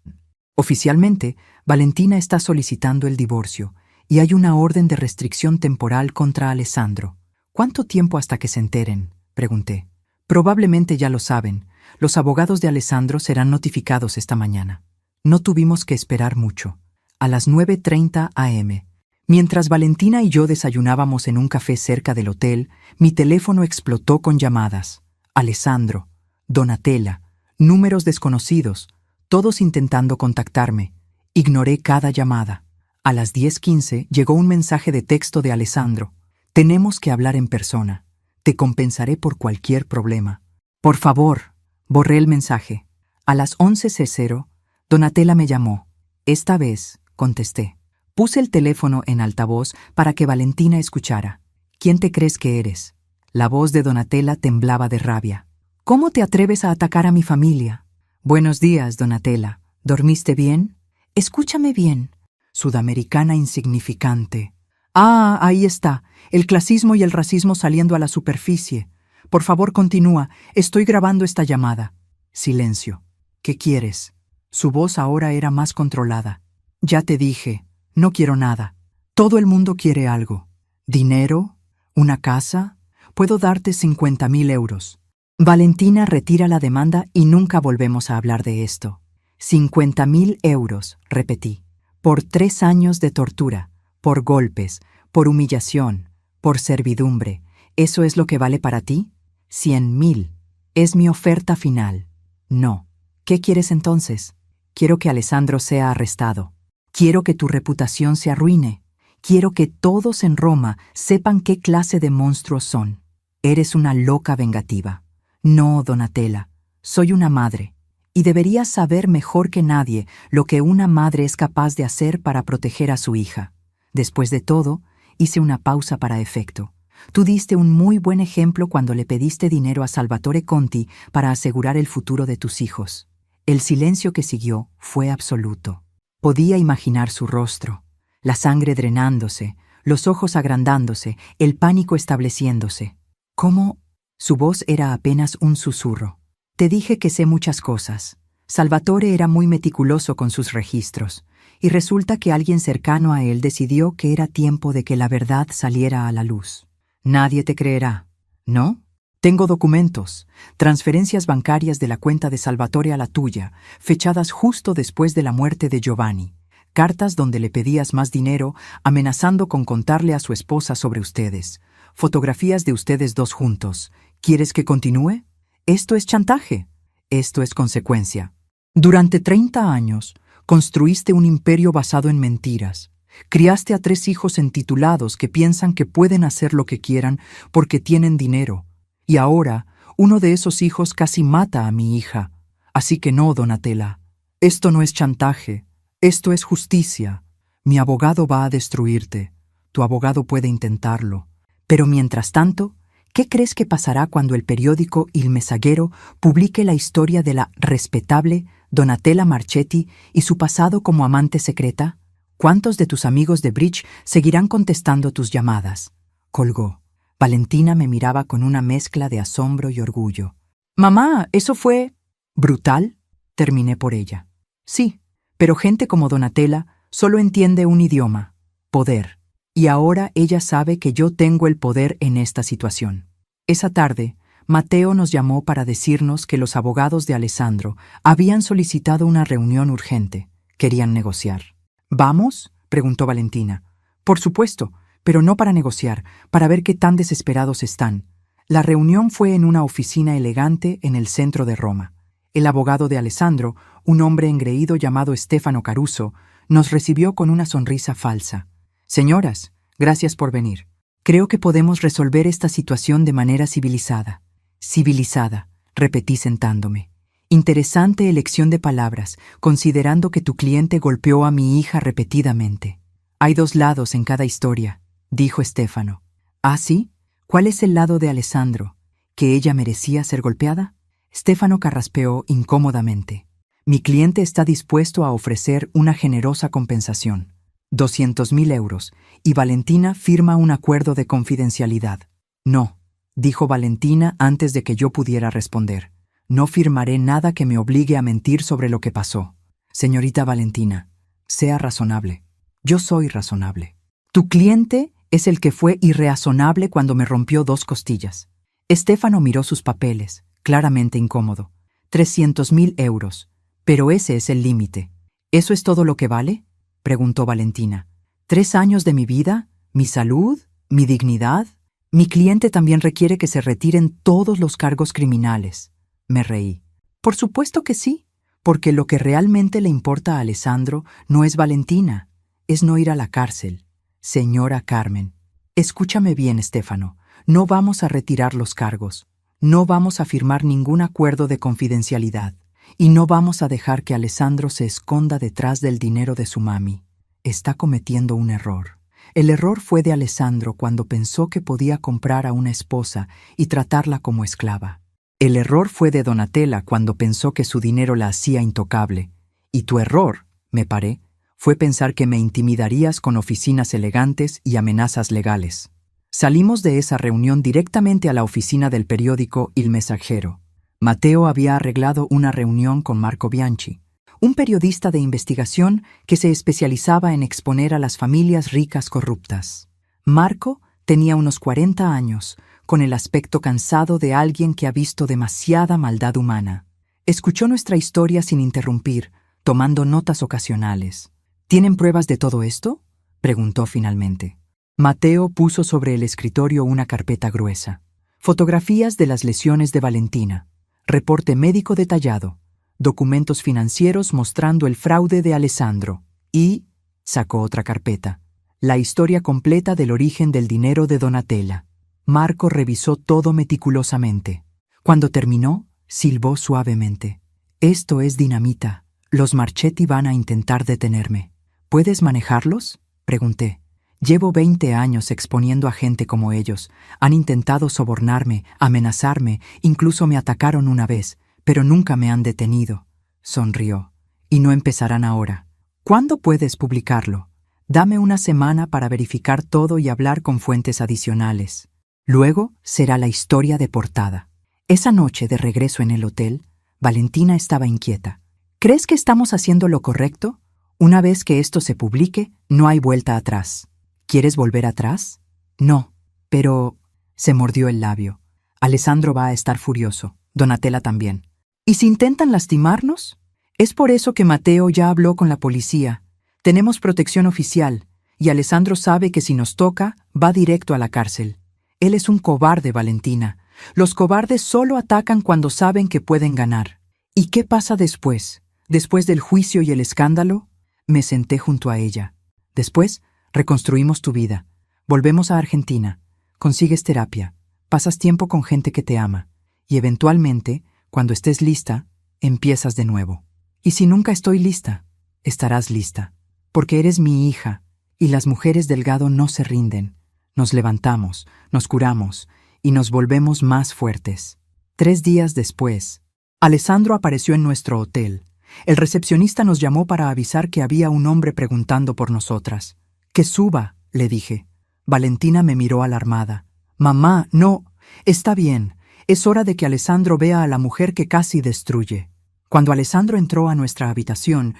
Speaker 1: Oficialmente, Valentina está solicitando el divorcio y hay una orden de restricción temporal contra Alessandro. ¿Cuánto tiempo hasta que se enteren?, pregunté. Probablemente ya lo saben. Los abogados de Alessandro serán notificados esta mañana. No tuvimos que esperar mucho. A las 9:30 a.m., mientras Valentina y yo desayunábamos en un café cerca del hotel, mi teléfono explotó con llamadas. Alessandro, Donatella, números desconocidos, todos intentando contactarme. Ignoré cada llamada. A las 10:15 llegó un mensaje de texto de Alessandro. Tenemos que hablar en persona. Te compensaré por cualquier problema. Por favor. Borré el mensaje. A las 11:00, Donatella me llamó. Esta vez, contesté. Puse el teléfono en altavoz para que Valentina escuchara. ¿Quién te crees que eres? La voz de Donatella temblaba de rabia. ¿Cómo te atreves a atacar a mi familia? Buenos días, Donatella. ¿Dormiste bien? Escúchame bien. Sudamericana insignificante. Ah, ahí está. El clasismo y el racismo saliendo a la superficie. Por favor, continúa. Estoy grabando esta llamada. Silencio. ¿Qué quieres? Su voz ahora era más controlada. Ya te dije, no quiero nada. Todo el mundo quiere algo. ¿Dinero? ¿Una casa? Puedo darte 50.000 euros. Valentina retira la demanda y nunca volvemos a hablar de esto. 50.000 euros, repetí. Por 3 años de tortura, por golpes, por humillación, por servidumbre. ¿Eso es lo que vale para ti? 100.000. Es mi oferta final. No. ¿Qué quieres entonces? Quiero que Alessandro sea arrestado. Quiero que tu reputación se arruine. Quiero que todos en Roma sepan qué clase de monstruos son. Eres una loca vengativa. No, Donatella. Soy una madre. Y deberías saber mejor que nadie lo que una madre es capaz de hacer para proteger a su hija. Después de todo, hice una pausa para efecto. Tú diste un muy buen ejemplo cuando le pediste dinero a Salvatore Conti para asegurar el futuro de tus hijos. El silencio que siguió fue absoluto. Podía imaginar su rostro, la sangre drenándose, los ojos agrandándose, el pánico estableciéndose. ¿Cómo? Su voz era apenas un susurro. Te dije que sé muchas cosas. Salvatore era muy meticuloso con sus registros, y resulta que alguien cercano a él decidió que era tiempo de que la verdad saliera a la luz. Nadie te creerá, ¿no? Tengo documentos, transferencias bancarias de la cuenta de Salvatore a la tuya, fechadas justo después de la muerte de Giovanni, cartas donde le pedías más dinero, amenazando con contarle a su esposa sobre ustedes, fotografías de ustedes dos juntos. ¿Quieres que continúe? Esto es chantaje. Esto es consecuencia. Durante 30 años, construiste un imperio basado en mentiras. Criaste a 3 hijos entitulados que piensan que pueden hacer lo que quieran porque tienen dinero. Y ahora, uno de esos hijos casi mata a mi hija. Así que no, Donatella. Esto no es chantaje. Esto es justicia. Mi abogado va a destruirte. Tu abogado puede intentarlo. Pero mientras tanto, ¿qué crees que pasará cuando el periódico Il Messaggero publique la historia de la respetable Donatella Marchetti y su pasado como amante secreta? ¿Cuántos de tus amigos de Bridge seguirán contestando tus llamadas? Colgó. Valentina me miraba con una mezcla de asombro y orgullo. Mamá, ¿eso fue brutal? Terminé por ella. Sí, pero gente como Donatella solo entiende un idioma: poder. Y ahora ella sabe que yo tengo el poder en esta situación. Esa tarde, Matteo nos llamó para decirnos que los abogados de Alessandro habían solicitado una reunión urgente. Querían negociar. ¿Vamos?, preguntó Valentina. Por supuesto, pero no para negociar, para ver qué tan desesperados están. La reunión fue en una oficina elegante en el centro de Roma. El abogado de Alessandro, un hombre engreído llamado Stefano Caruso, nos recibió con una sonrisa falsa. Señoras, gracias por venir. Creo que podemos resolver esta situación de manera civilizada. Civilizada, repetí sentándome. Interesante elección de palabras, considerando que tu cliente golpeó a mi hija repetidamente. Hay dos lados en cada historia, dijo Stefano. ¿Ah, sí? ¿Cuál es el lado de Alessandro? ¿Que ella merecía ser golpeada? Stefano carraspeó incómodamente. Mi cliente está dispuesto a ofrecer una generosa compensación. 200.000 euros, y Valentina firma un acuerdo de confidencialidad. No, dijo Valentina antes de que yo pudiera responder. No firmaré nada que me obligue a mentir sobre lo que pasó. Señorita Valentina, sea razonable. Yo soy razonable. Tu cliente es el que fue irrazonable cuando me rompió 2 costillas. Stefano miró sus papeles, claramente incómodo. 300.000 euros. Pero ese es el límite. ¿Eso es todo lo que vale?, preguntó Valentina. 3 años de mi vida, mi salud, mi dignidad. Mi cliente también requiere que se retiren todos los cargos criminales. Me reí. Por supuesto que sí, porque lo que realmente le importa a Alessandro no es Valentina, es no ir a la cárcel. Señora Carmen, escúchame bien, Stefano. No vamos a retirar los cargos. No vamos a firmar ningún acuerdo de confidencialidad. Y no vamos a dejar que Alessandro se esconda detrás del dinero de su mami. Está cometiendo un error. El error fue de Alessandro cuando pensó que podía comprar a una esposa y tratarla como esclava. El error fue de Donatella cuando pensó que su dinero la hacía intocable. Y tu error, me paré, fue pensar que me intimidarías con oficinas elegantes y amenazas legales. Salimos de esa reunión directamente a la oficina del periódico Il Messaggero. Matteo había arreglado una reunión con Marco Bianchi, un periodista de investigación que se especializaba en exponer a las familias ricas corruptas. Marco tenía unos 40 años, con el aspecto cansado de alguien que ha visto demasiada maldad humana. Escuchó nuestra historia sin interrumpir, tomando notas ocasionales. ¿Tienen pruebas de todo esto?, preguntó finalmente. Matteo puso sobre el escritorio una carpeta gruesa. Fotografías de las lesiones de Valentina. Reporte médico detallado. Documentos financieros mostrando el fraude de Alessandro. Y sacó otra carpeta. La historia completa del origen del dinero de Donatella. Marco revisó todo meticulosamente. Cuando terminó, silbó suavemente. Esto es dinamita. Los Marchetti van a intentar detenerme. ¿Puedes manejarlos?, pregunté. Llevo 20 años exponiendo a gente como ellos. Han intentado sobornarme, amenazarme, incluso me atacaron una vez, pero nunca me han detenido. Sonrió. Y no empezarán ahora. ¿Cuándo puedes publicarlo? Dame una semana para verificar todo y hablar con fuentes adicionales. Luego será la historia de portada. Esa noche, de regreso en el hotel, Valentina estaba inquieta. ¿Crees que estamos haciendo lo correcto? Una vez que esto se publique, no hay vuelta atrás. ¿Quieres volver atrás? No, pero... Se mordió el labio. Alessandro va a estar furioso. Donatella también. ¿Y si intentan lastimarnos? Es por eso que Matteo ya habló con la policía. Tenemos protección oficial, y Alessandro sabe que si nos toca, va directo a la cárcel. Él es un cobarde, Valentina. Los cobardes solo atacan cuando saben que pueden ganar. ¿Y qué pasa después? ¿Después del juicio y el escándalo? Me senté junto a ella. Después, reconstruimos tu vida. Volvemos a Argentina. Consigues terapia. Pasas tiempo con gente que te ama. Y eventualmente, cuando estés lista, empiezas de nuevo. Y si nunca estoy lista, estarás lista. porque eres mi hija, y las mujeres Delgado no se rinden. Nos levantamos, nos curamos, y nos volvemos más fuertes. 3 días después, Alessandro apareció en nuestro hotel. El recepcionista nos llamó para avisar que había un hombre preguntando por nosotras. «Que suba», le dije. Valentina me miró alarmada. «Mamá, no, está bien. Es hora de que Alessandro vea a la mujer que casi destruye». Cuando Alessandro entró a nuestra habitación,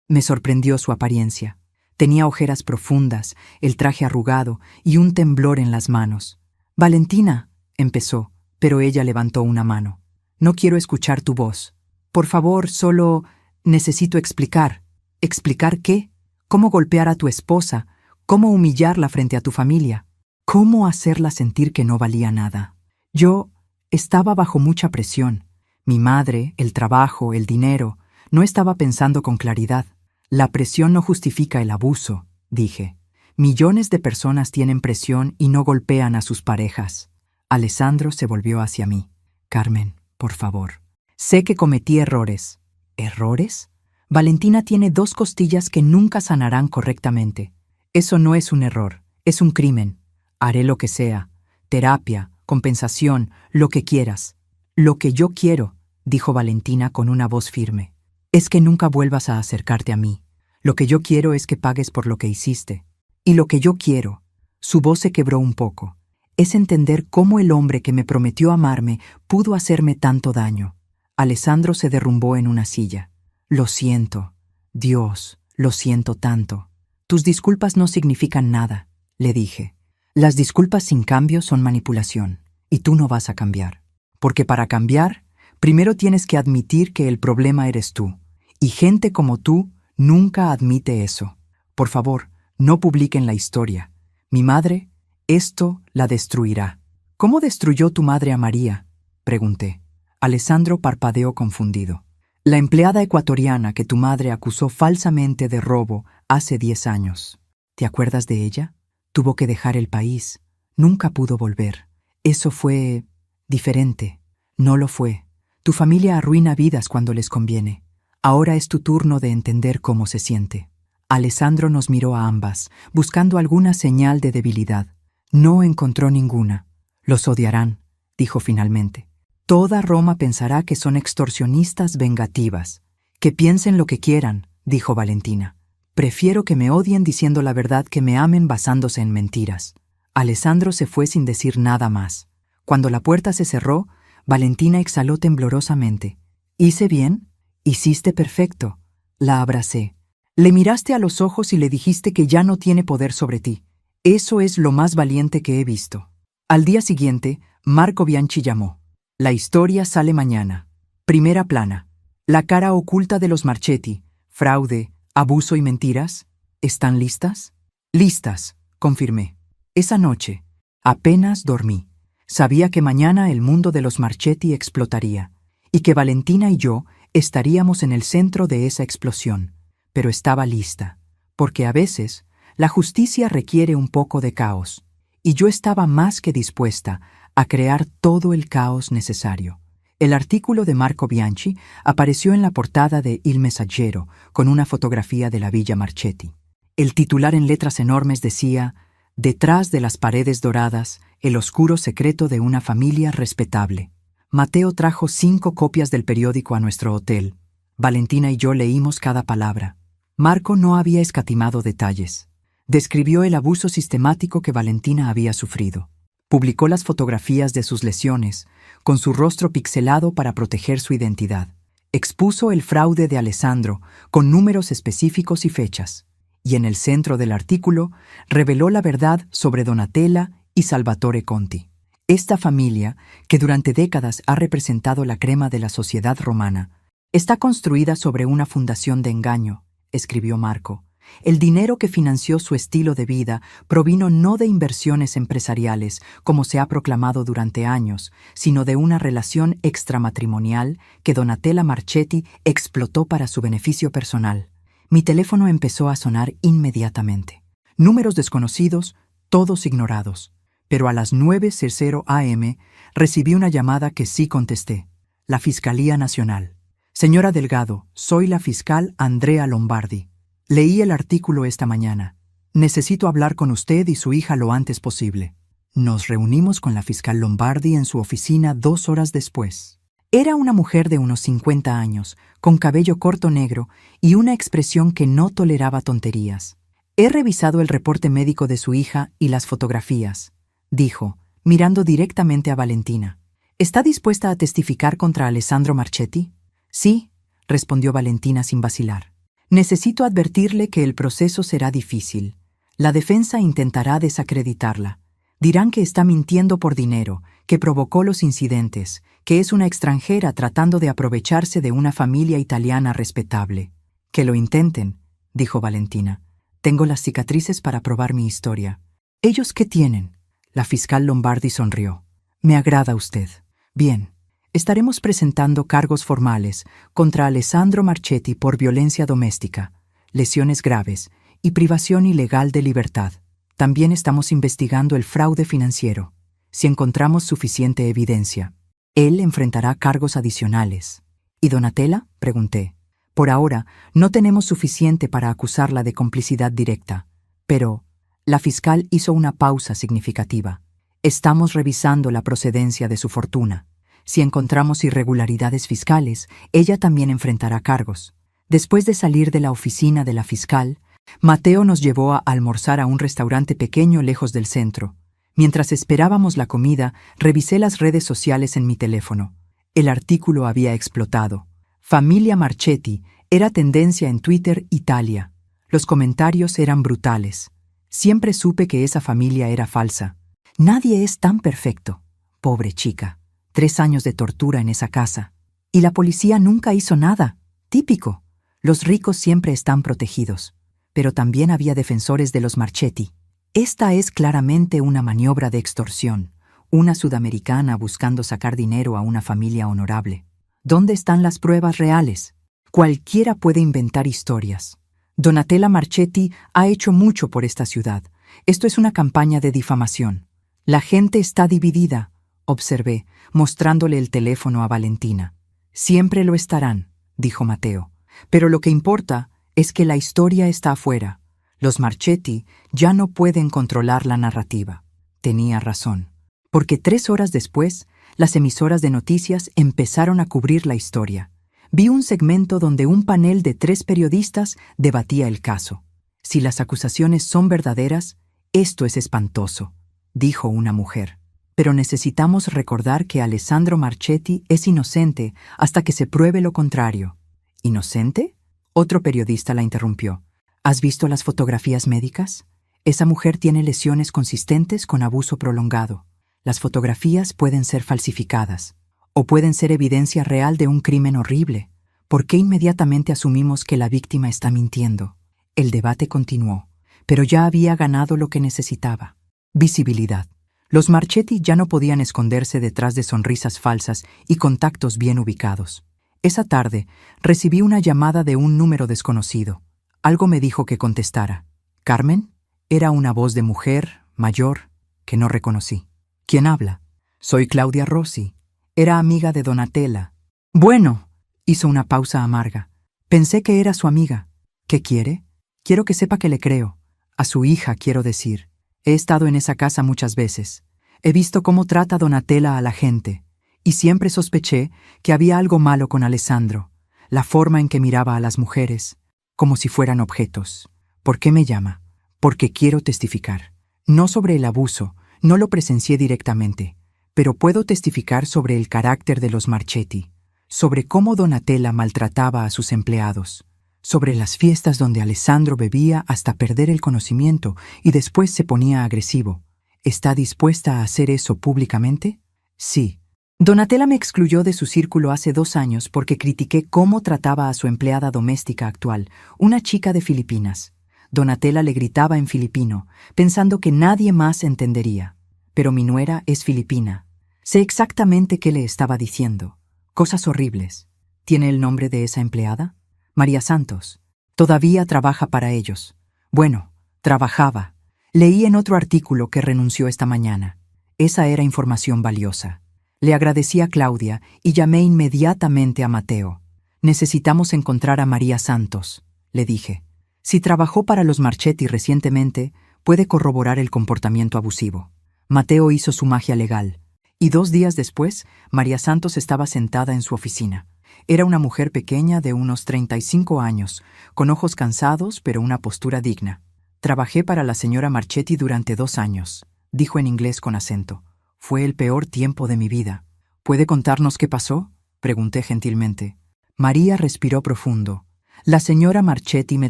Speaker 1: me sorprendió su apariencia. Tenía ojeras profundas, el traje arrugado y un temblor en las manos. «Valentina», empezó, pero ella levantó una mano. «No quiero escuchar tu voz. Por favor, solo necesito explicar». «¿Explicar qué? ¿Cómo golpear a tu esposa? ¿Cómo humillarla frente a tu familia? ¿Cómo hacerla sentir que no valía nada?» Yo estaba bajo mucha presión. Mi madre, el trabajo, el dinero. No estaba pensando con claridad. «La presión no justifica el abuso», dije. «Millones de personas tienen presión y no golpean a sus parejas». Alessandro se volvió hacia mí. «Carmen, por favor. Sé que cometí errores». «¿Errores?» «Valentina tiene 2 costillas que nunca sanarán correctamente. Eso no es un error, es un crimen. Haré lo que sea. Terapia, compensación, lo que quieras». «Lo que yo quiero», dijo Valentina con una voz firme, «es que nunca vuelvas a acercarte a mí. Lo que yo quiero es que pagues por lo que hiciste. Y lo que yo quiero», su voz se quebró un poco, «es entender cómo el hombre que me prometió amarme pudo hacerme tanto daño». Alessandro se derrumbó en una silla. «Lo siento. Dios, lo siento tanto». «Tus disculpas no significan nada», le dije. «Las disculpas sin cambio son manipulación, y tú no vas a cambiar. Porque para cambiar, primero tienes que admitir que el problema eres tú, y gente como tú nunca admite eso. Por favor, no publiquen la historia. Mi madre, esto la destruirá». «¿Cómo destruyó tu madre a María?», pregunté. Alessandro parpadeó confundido. «La empleada ecuatoriana que tu madre acusó falsamente de robo hace 10 años. ¿Te acuerdas de ella? Tuvo que dejar el país. Nunca pudo volver. Eso fue diferente». «No lo fue. Tu familia arruina vidas cuando les conviene. Ahora es tu turno de entender cómo se siente». Alessandro nos miró a ambas, buscando alguna señal de debilidad. No encontró ninguna. «Los odiarán», dijo finalmente. «Toda Roma pensará que son extorsionistas vengativas». «Que piensen lo que quieran», dijo Valentina. «Prefiero que me odien diciendo la verdad que me amen basándose en mentiras». Alessandro se fue sin decir nada más. Cuando la puerta se cerró, Valentina exhaló temblorosamente. «¿Hice bien?» «Hiciste perfecto». La abracé. Le miraste a los ojos y le dijiste que ya no tiene poder sobre ti. Eso es lo más valiente que he visto. Al día siguiente, Marco Bianchi llamó. «La historia sale mañana. Primera plana. La cara oculta de los Marchetti. Fraude, abuso y mentiras. ¿Están listas?» «Listas», confirmé. Esa noche, apenas dormí. Sabía que mañana el mundo de los Marchetti explotaría, y que Valentina y yo estaríamos en el centro de esa explosión. Pero estaba lista, porque a veces la justicia requiere un poco de caos, y yo estaba más que dispuesta a crear todo el caos necesario. El artículo de Marco Bianchi apareció en la portada de Il Messaggero con una fotografía de la Villa Marchetti. El titular en letras enormes decía: «Detrás de las paredes doradas, el oscuro secreto de una familia respetable». Mateo trajo 5 copias del periódico a nuestro hotel. Valentina y yo leímos cada palabra. Marco no había escatimado detalles. Describió el abuso sistemático que Valentina había sufrido. Publicó las fotografías de sus lesiones, con su rostro pixelado para proteger su identidad. Expuso el fraude de Alessandro, con números específicos y fechas. Y en el centro del artículo reveló la verdad sobre Donatella y Salvatore Conti. Esta familia, que durante décadas ha representado la crema de la sociedad romana, está construida sobre una fundación de engaño, escribió Marco. El dinero que financió su estilo de vida provino no de inversiones empresariales, como se ha proclamado durante años, sino de una relación extramatrimonial que Donatella Marchetti explotó para su beneficio personal. Mi teléfono empezó a sonar inmediatamente. Números desconocidos, todos ignorados. Pero a las 9:00 a.m. recibí una llamada que sí contesté. La Fiscalía Nacional. «Señora Delgado, soy la fiscal Andrea Lombardi». Leí el artículo esta mañana. Necesito hablar con usted y su hija lo antes posible. Nos reunimos con la fiscal Lombardi en su oficina 2 horas después. Era una mujer de unos 50 años, con cabello corto negro y una expresión que no toleraba tonterías. He revisado el reporte médico de su hija y las fotografías, dijo, mirando directamente a Valentina. ¿Está dispuesta a testificar contra Alessandro Marchetti? Sí, respondió Valentina sin vacilar. Necesito advertirle que el proceso será difícil. La defensa intentará desacreditarla. Dirán que está mintiendo por dinero, que provocó los incidentes, que es una extranjera tratando de aprovecharse de una familia italiana respetable. Que lo intenten, dijo Valentina. Tengo las cicatrices para probar mi historia. ¿Ellos qué tienen? La fiscal Lombardi sonrió. Me agrada usted. Bien. Estaremos presentando cargos formales contra Alessandro Marchetti por violencia doméstica, lesiones graves y privación ilegal de libertad. También estamos investigando el fraude financiero. Si encontramos suficiente evidencia, él enfrentará cargos adicionales. ¿Y Donatella?, pregunté. Por ahora, no tenemos suficiente para acusarla de complicidad directa. Pero la fiscal hizo una pausa significativa. Estamos revisando la procedencia de su fortuna. Si encontramos irregularidades fiscales, ella también enfrentará cargos. Después de salir de la oficina de la fiscal, Mateo nos llevó a almorzar a un restaurante pequeño lejos del centro. Mientras esperábamos la comida, revisé las redes sociales en mi teléfono. El artículo había explotado. Familia Marchetti era tendencia en Twitter Italia. Los comentarios eran brutales. Siempre supe que esa familia era falsa. Nadie es tan perfecto. Pobre chica. 3 años de tortura en esa casa. Y la policía nunca hizo nada. Típico. Los ricos siempre están protegidos. Pero también había defensores de los Marchetti. Esta es claramente una maniobra de extorsión, una sudamericana buscando sacar dinero a una familia honorable. ¿Dónde están las pruebas reales? Cualquiera puede inventar historias. Donatella Marchetti ha hecho mucho por esta ciudad. Esto es una campaña de difamación. La gente está dividida, observé, mostrándole el teléfono a Valentina. Siempre lo estarán, dijo Mateo. Pero lo que importa es que la historia está afuera. Los Marchetti ya no pueden controlar la narrativa. Tenía razón. Porque 3 horas después, las emisoras de noticias empezaron a cubrir la historia. Vi un segmento donde un panel de 3 periodistas debatía el caso. Si las acusaciones son verdaderas, esto es espantoso, dijo una mujer. Pero necesitamos recordar que Alessandro Marchetti es inocente hasta que se pruebe lo contrario. ¿Inocente? Otro periodista la interrumpió. ¿Has visto las fotografías médicas? Esa mujer tiene lesiones consistentes con abuso prolongado. Las fotografías pueden ser falsificadas, o pueden ser evidencia real de un crimen horrible. ¿Por qué inmediatamente asumimos que la víctima está mintiendo? El debate continuó, pero ya había ganado lo que necesitaba: visibilidad. Los Marchetti ya no podían esconderse detrás de sonrisas falsas y contactos bien ubicados. Esa tarde recibí una llamada de un número desconocido. Algo me dijo que contestara. ¿Carmen? Era una voz de mujer, mayor, que no reconocí. ¿Quién habla? Soy Claudia Rossi. Era amiga de Donatella. Bueno, hizo una pausa amarga. Pensé que era su amiga. ¿Qué quiere? Quiero que sepa que le creo. A su hija, quiero decir. He estado en esa casa muchas veces. He visto cómo trata Donatella a la gente. Y siempre sospeché que había algo malo con Alessandro. La forma en que miraba a las mujeres, como si fueran objetos. ¿Por qué me llama? Porque quiero testificar. No sobre el abuso, no lo presencié directamente, pero puedo testificar sobre el carácter de los Marchetti, sobre cómo Donatella maltrataba a sus empleados, sobre las fiestas donde Alessandro bebía hasta perder el conocimiento y después se ponía agresivo. ¿Está dispuesta a hacer eso públicamente? Sí. Donatella me excluyó de su círculo hace 2 años porque critiqué cómo trataba a su empleada doméstica actual, una chica de Filipinas. Donatella le gritaba en filipino, pensando que nadie más entendería. Pero mi nuera es filipina. Sé exactamente qué le estaba diciendo. Cosas horribles. ¿Tiene el nombre de esa empleada? María Santos. Todavía trabaja para ellos. Bueno, trabajaba. Leí en otro artículo que renunció esta mañana. Esa era información valiosa. Le agradecí a Claudia y llamé inmediatamente a Mateo. Necesitamos encontrar a María Santos, le dije. Si trabajó para los Marchetti recientemente, puede corroborar el comportamiento abusivo. Mateo hizo su magia legal, y 2 días después, María Santos estaba sentada en su oficina. Era una mujer pequeña de unos 35 años, con ojos cansados pero una postura digna. Trabajé para la señora Marchetti durante 2 años, dijo en inglés con acento. Fue el peor tiempo de mi vida. ¿Puede contarnos qué pasó?, pregunté gentilmente. María respiró profundo. La señora Marchetti me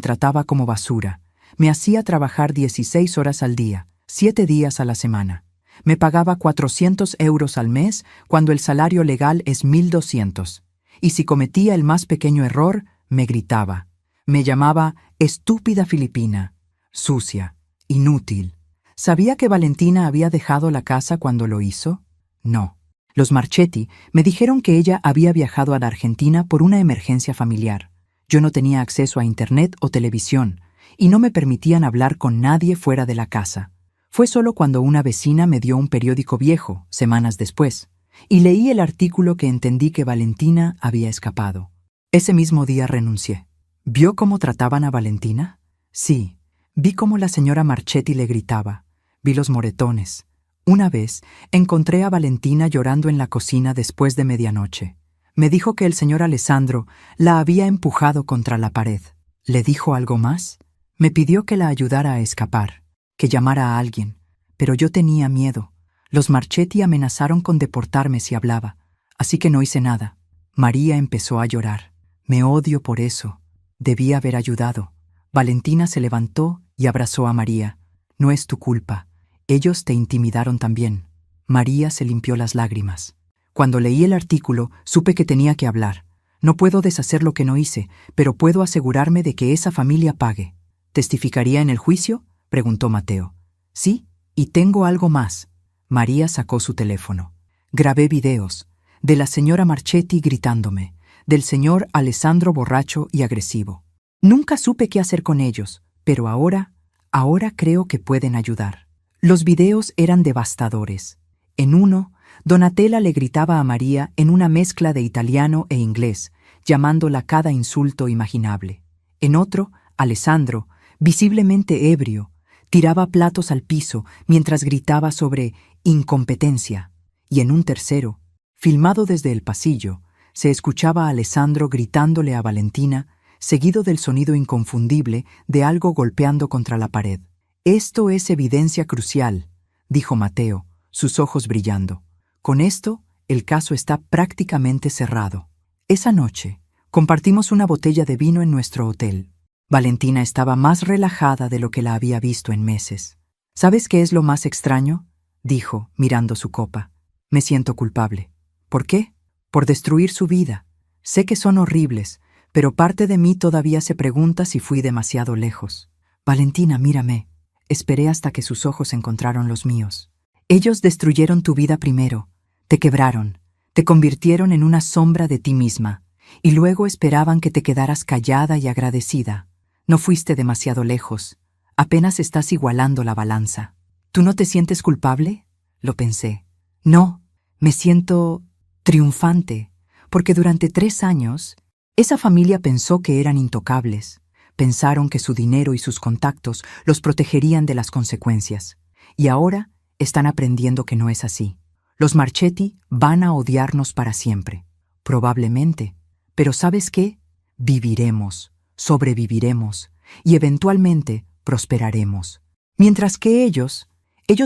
Speaker 1: trataba como basura. Me hacía trabajar 16 horas al día, 7 días a la semana. Me pagaba 400 euros al mes cuando el salario legal es 1.200. Y si cometía el más pequeño error, me gritaba. Me llamaba estúpida filipina, sucia, inútil. ¿Sabía que Valentina había dejado la casa cuando lo hizo? No. Los Marchetti me dijeron que ella había viajado a la Argentina por una emergencia familiar. Yo no tenía acceso a internet o televisión, y no me permitían hablar con nadie fuera de la casa. Fue solo cuando una vecina me dio un periódico viejo, semanas después, y leí el artículo que entendí que Valentina había escapado. Ese mismo día renuncié. ¿Vio cómo trataban a Valentina? Sí. Vi cómo la señora Marchetti le gritaba. Vi los moretones. Una vez encontré a Valentina llorando en la cocina después de medianoche. Me dijo que el señor Alessandro la había empujado contra la pared. ¿Le dijo algo más? Me pidió que la ayudara a escapar, que llamara a alguien, pero yo tenía miedo. Los Marchetti amenazaron con deportarme si hablaba, así que no hice nada. María empezó a llorar. Me odio por eso. Debí haber ayudado. Valentina se levantó y abrazó a María. No es tu culpa. Ellos te intimidaron también. María se limpió las lágrimas. Cuando leí el artículo, supe que tenía que hablar. No puedo deshacer lo que no hice, pero puedo asegurarme de que esa familia pague. ¿Testificaría en el juicio?, preguntó Mateo. Sí, y tengo algo más. María sacó su teléfono. Grabé videos, de la señora Marchetti gritándome, del señor Alessandro borracho y agresivo. Nunca supe qué hacer con ellos, pero ahora creo que pueden ayudar. Los videos eran devastadores. En uno, Donatella le gritaba a María en una mezcla de italiano e inglés, llamándola cada insulto imaginable. En otro, Alessandro, visiblemente ebrio, tiraba platos al piso mientras gritaba sobre incompetencia. Y en un tercero, filmado desde el pasillo, se escuchaba a Alessandro gritándole a Valentina, seguido del sonido inconfundible de algo golpeando contra la pared. Esto es evidencia crucial, dijo Mateo, sus ojos brillando. Con esto, el caso está prácticamente cerrado. Esa noche, compartimos una botella de vino en nuestro hotel. Valentina estaba más relajada de lo que la había visto en meses. ¿Sabes qué es lo más extraño?, dijo, mirando su copa. Me siento culpable. ¿Por qué? Por destruir su vida. Sé que son horribles, pero parte de mí todavía se pregunta si fui demasiado lejos. Valentina, mírame. Esperé hasta que sus ojos encontraron los míos. Ellos destruyeron tu vida primero, te quebraron, te convirtieron en una sombra de ti misma, y luego esperaban que te quedaras callada y agradecida. No fuiste demasiado lejos, apenas estás igualando la balanza. ¿Tú no te sientes culpable?, lo pensé. No, me siento triunfante, porque durante 3 años, esa familia pensó que eran intocables. Pensaron que su dinero y sus contactos los protegerían de las consecuencias. Y ahora están aprendiendo que no es así. Los Marchetti van a odiarnos para siempre. Probablemente. Pero ¿sabes qué? Viviremos, sobreviviremos y eventualmente prosperaremos. Mientras que ellos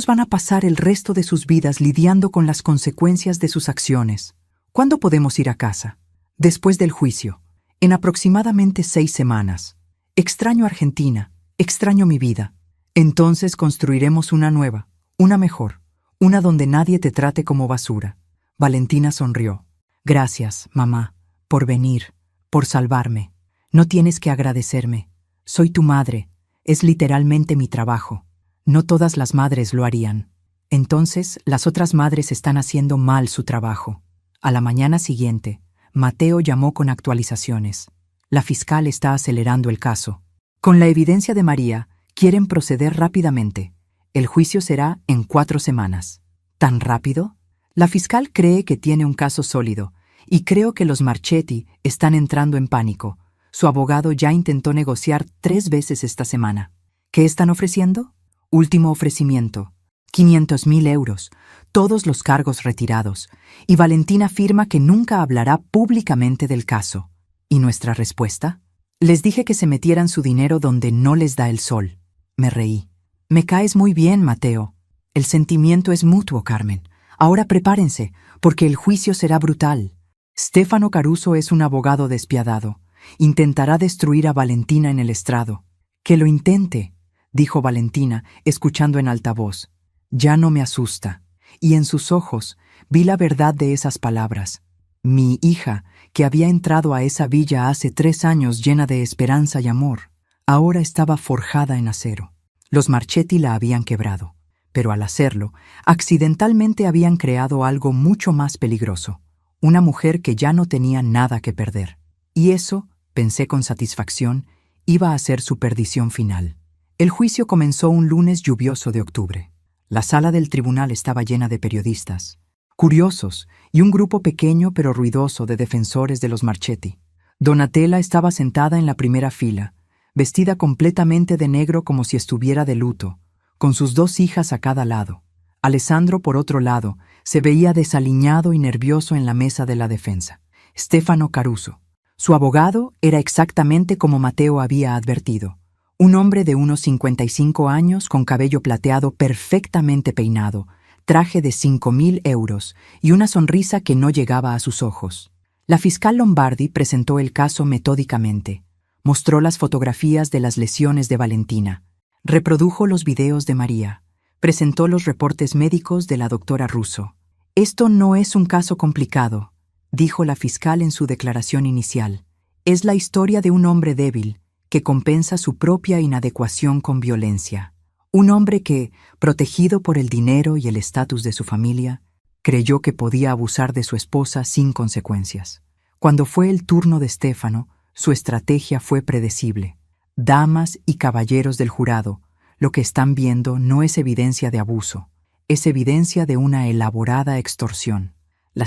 Speaker 1: van a pasar el resto de sus vidas lidiando con las consecuencias de sus acciones. ¿Cuándo podemos ir a casa? Después del juicio. En aproximadamente 6 semanas. Extraño Argentina, extraño mi vida. Entonces construiremos una nueva, una mejor, una donde nadie te trate como basura. Valentina sonrió. Gracias, mamá, por venir, por salvarme. No tienes que agradecerme. Soy tu madre. Es literalmente mi trabajo. No todas las madres lo harían. Entonces, las otras madres están haciendo mal su trabajo. A la mañana siguiente, Mateo llamó con actualizaciones. La fiscal está acelerando el caso. Con la evidencia de María, quieren proceder rápidamente. El juicio será en 4 semanas. ¿Tan rápido? La fiscal cree que tiene un caso sólido, y creo que los Marchetti están entrando en pánico. Su abogado ya intentó negociar 3 veces esta semana. ¿Qué están ofreciendo? Último ofrecimiento. 500.000 euros, todos los cargos retirados, y Valentina afirma que nunca hablará públicamente del caso. ¿Y nuestra respuesta? Les dije que se metieran su dinero donde no les da el sol. Me reí. Me caes muy bien, Mateo. El sentimiento es mutuo, Carmen. Ahora prepárense, porque el juicio será brutal. Stefano Caruso es un abogado despiadado. Intentará destruir a Valentina en el estrado. Que lo intente, dijo Valentina, escuchando en altavoz. Ya no me asusta. Y en sus ojos vi la verdad de esas palabras. Mi hija, que había entrado a esa villa hace 3 años llena de esperanza y amor, ahora estaba forjada en acero. Los Marchetti la habían quebrado, pero al hacerlo, accidentalmente habían creado algo mucho más peligroso, una mujer que ya no tenía nada que perder. Y eso, pensé con satisfacción, iba a ser su perdición final. El juicio comenzó un lunes lluvioso de octubre. La sala del tribunal estaba llena de periodistas, curiosos y un grupo pequeño pero ruidoso de defensores de los Marchetti. Donatella estaba sentada en la primera fila, vestida completamente de negro como si estuviera de luto, con sus 2 hijas a cada lado. Alessandro, por otro lado, se veía desaliñado y nervioso en la mesa de la defensa. Stefano Caruso. Su abogado era exactamente como Mateo había advertido. Un hombre de unos 55 años con cabello plateado perfectamente peinado, traje de 5.000 euros y una sonrisa que no llegaba a sus ojos. La fiscal Lombardi presentó el caso metódicamente. Mostró las fotografías de las lesiones de Valentina. Reprodujo los videos de María. Presentó los reportes médicos de la doctora Russo. Esto no es un caso complicado, dijo la fiscal en su declaración inicial. Es la historia de un hombre débil que compensa su propia inadecuación con violencia. Un hombre que, protegido por el dinero y el estatus de su familia, creyó que podía abusar de su esposa sin consecuencias. Cuando fue el turno de Stefano, su estrategia fue predecible. Damas y caballeros del jurado, lo que están viendo no es evidencia de abuso, es evidencia de una elaborada extorsión. La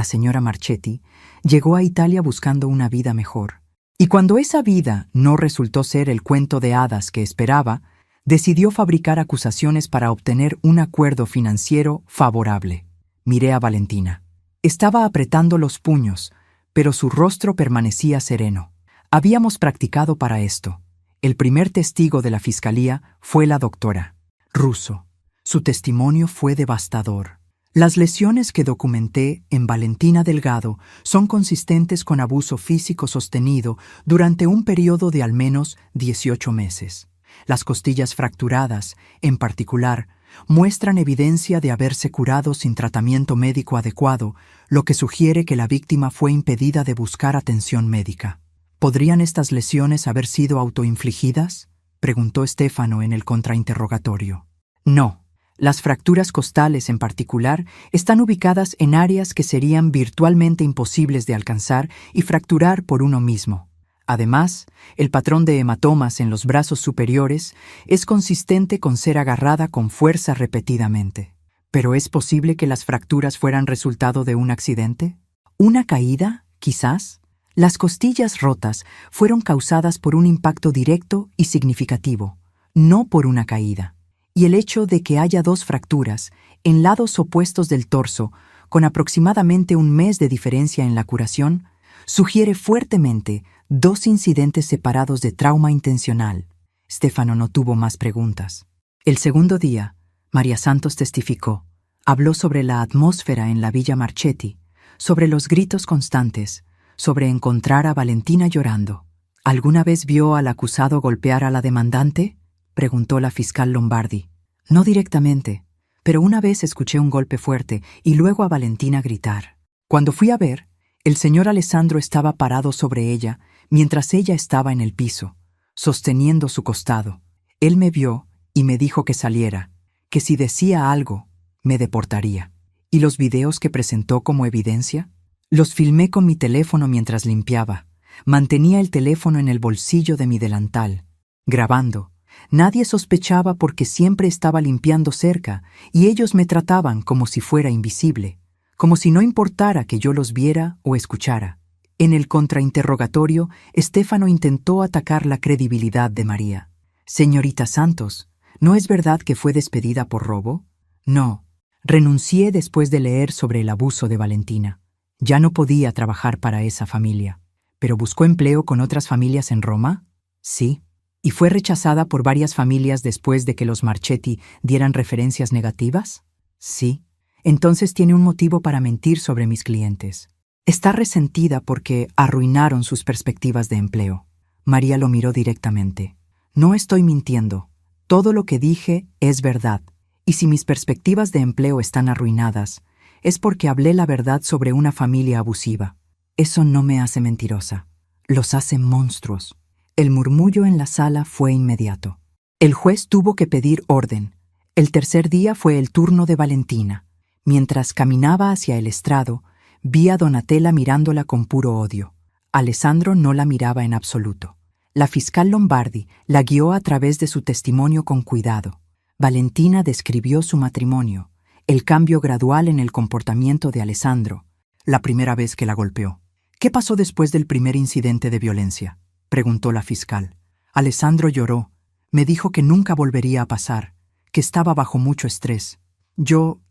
Speaker 1: señora Marchetti, llegó a Italia buscando una vida mejor. Y cuando esa vida no resultó ser el cuento de hadas que esperaba, decidió fabricar acusaciones para obtener un acuerdo financiero favorable. Miré a Valentina. Estaba apretando los puños, pero su rostro permanecía sereno. Habíamos practicado para esto. El primer testigo de la fiscalía fue la doctora Russo. Su testimonio fue devastador. Las lesiones que documenté en Valentina Delgado son consistentes con abuso físico sostenido durante un periodo de al menos 18 meses. Las costillas fracturadas, en particular, muestran evidencia de haberse curado sin tratamiento médico adecuado, lo que sugiere que la víctima fue impedida de buscar atención médica. ¿Podrían estas lesiones haber sido autoinfligidas?, preguntó Stefano en el contrainterrogatorio. No. Las fracturas costales, en particular, están ubicadas en áreas que serían virtualmente imposibles de alcanzar y fracturar por uno mismo. Además, el patrón de hematomas en los brazos superiores es consistente con ser agarrada con fuerza repetidamente. ¿Pero es posible que las fracturas fueran resultado de un accidente? ¿Una caída, quizás? Las costillas rotas fueron causadas por un impacto directo y significativo, no por una caída. Y el hecho de que haya 2 fracturas en lados opuestos del torso, con aproximadamente un mes de diferencia en la curación, sugiere fuertemente 2 incidentes separados de trauma intencional. Stefano no tuvo más preguntas. El segundo día, María Santos testificó. Habló sobre la atmósfera en la Villa Marchetti, sobre los gritos constantes, sobre encontrar a Valentina llorando. ¿Alguna vez vio al acusado golpear a la demandante?, preguntó la fiscal Lombardi. No directamente, pero una vez escuché un golpe fuerte y luego a Valentina gritar. Cuando fui a ver, el señor Alessandro estaba parado sobre ella mientras ella estaba en el piso, sosteniendo su costado. Él me vio y me dijo que saliera, que si decía algo, me deportaría. ¿Y los videos que presentó como evidencia? Los filmé con mi teléfono mientras limpiaba. Mantenía el teléfono en el bolsillo de mi delantal, grabando. Nadie sospechaba porque siempre estaba limpiando cerca y ellos me trataban como si fuera invisible, como si no importara que yo los viera o escuchara. En el contrainterrogatorio, Estéfano intentó atacar la credibilidad de María. «Señorita Santos, ¿no es verdad que fue despedida por robo?» «No. Renuncié después de leer sobre el abuso de Valentina. Ya no podía trabajar para esa familia». «¿Pero buscó empleo con otras familias en Roma?» «Sí». «¿Y fue rechazada por varias familias después de que los Marchetti dieran referencias negativas?» «Sí». «Entonces tiene un motivo para mentir sobre mis clientes. Está resentida porque arruinaron sus perspectivas de empleo». María lo miró directamente. «No estoy mintiendo. Todo lo que dije es verdad. Y si mis perspectivas de empleo están arruinadas, es porque hablé la verdad sobre una familia abusiva. Eso no me hace mentirosa. Los hace monstruos». El murmullo en la sala fue inmediato. El juez tuvo que pedir orden. El tercer día fue el turno de Valentina. Mientras caminaba hacia el estrado, vi a Donatella mirándola con puro odio. Alessandro no la miraba en absoluto. La fiscal Lombardi la guió a través de su testimonio con cuidado. Valentina describió su matrimonio, el cambio gradual en el comportamiento de Alessandro, la primera vez que la golpeó. «¿Qué pasó después del primer incidente de violencia?», preguntó la fiscal. «Alessandro lloró. Me dijo que nunca volvería a pasar, que estaba bajo mucho estrés. Yo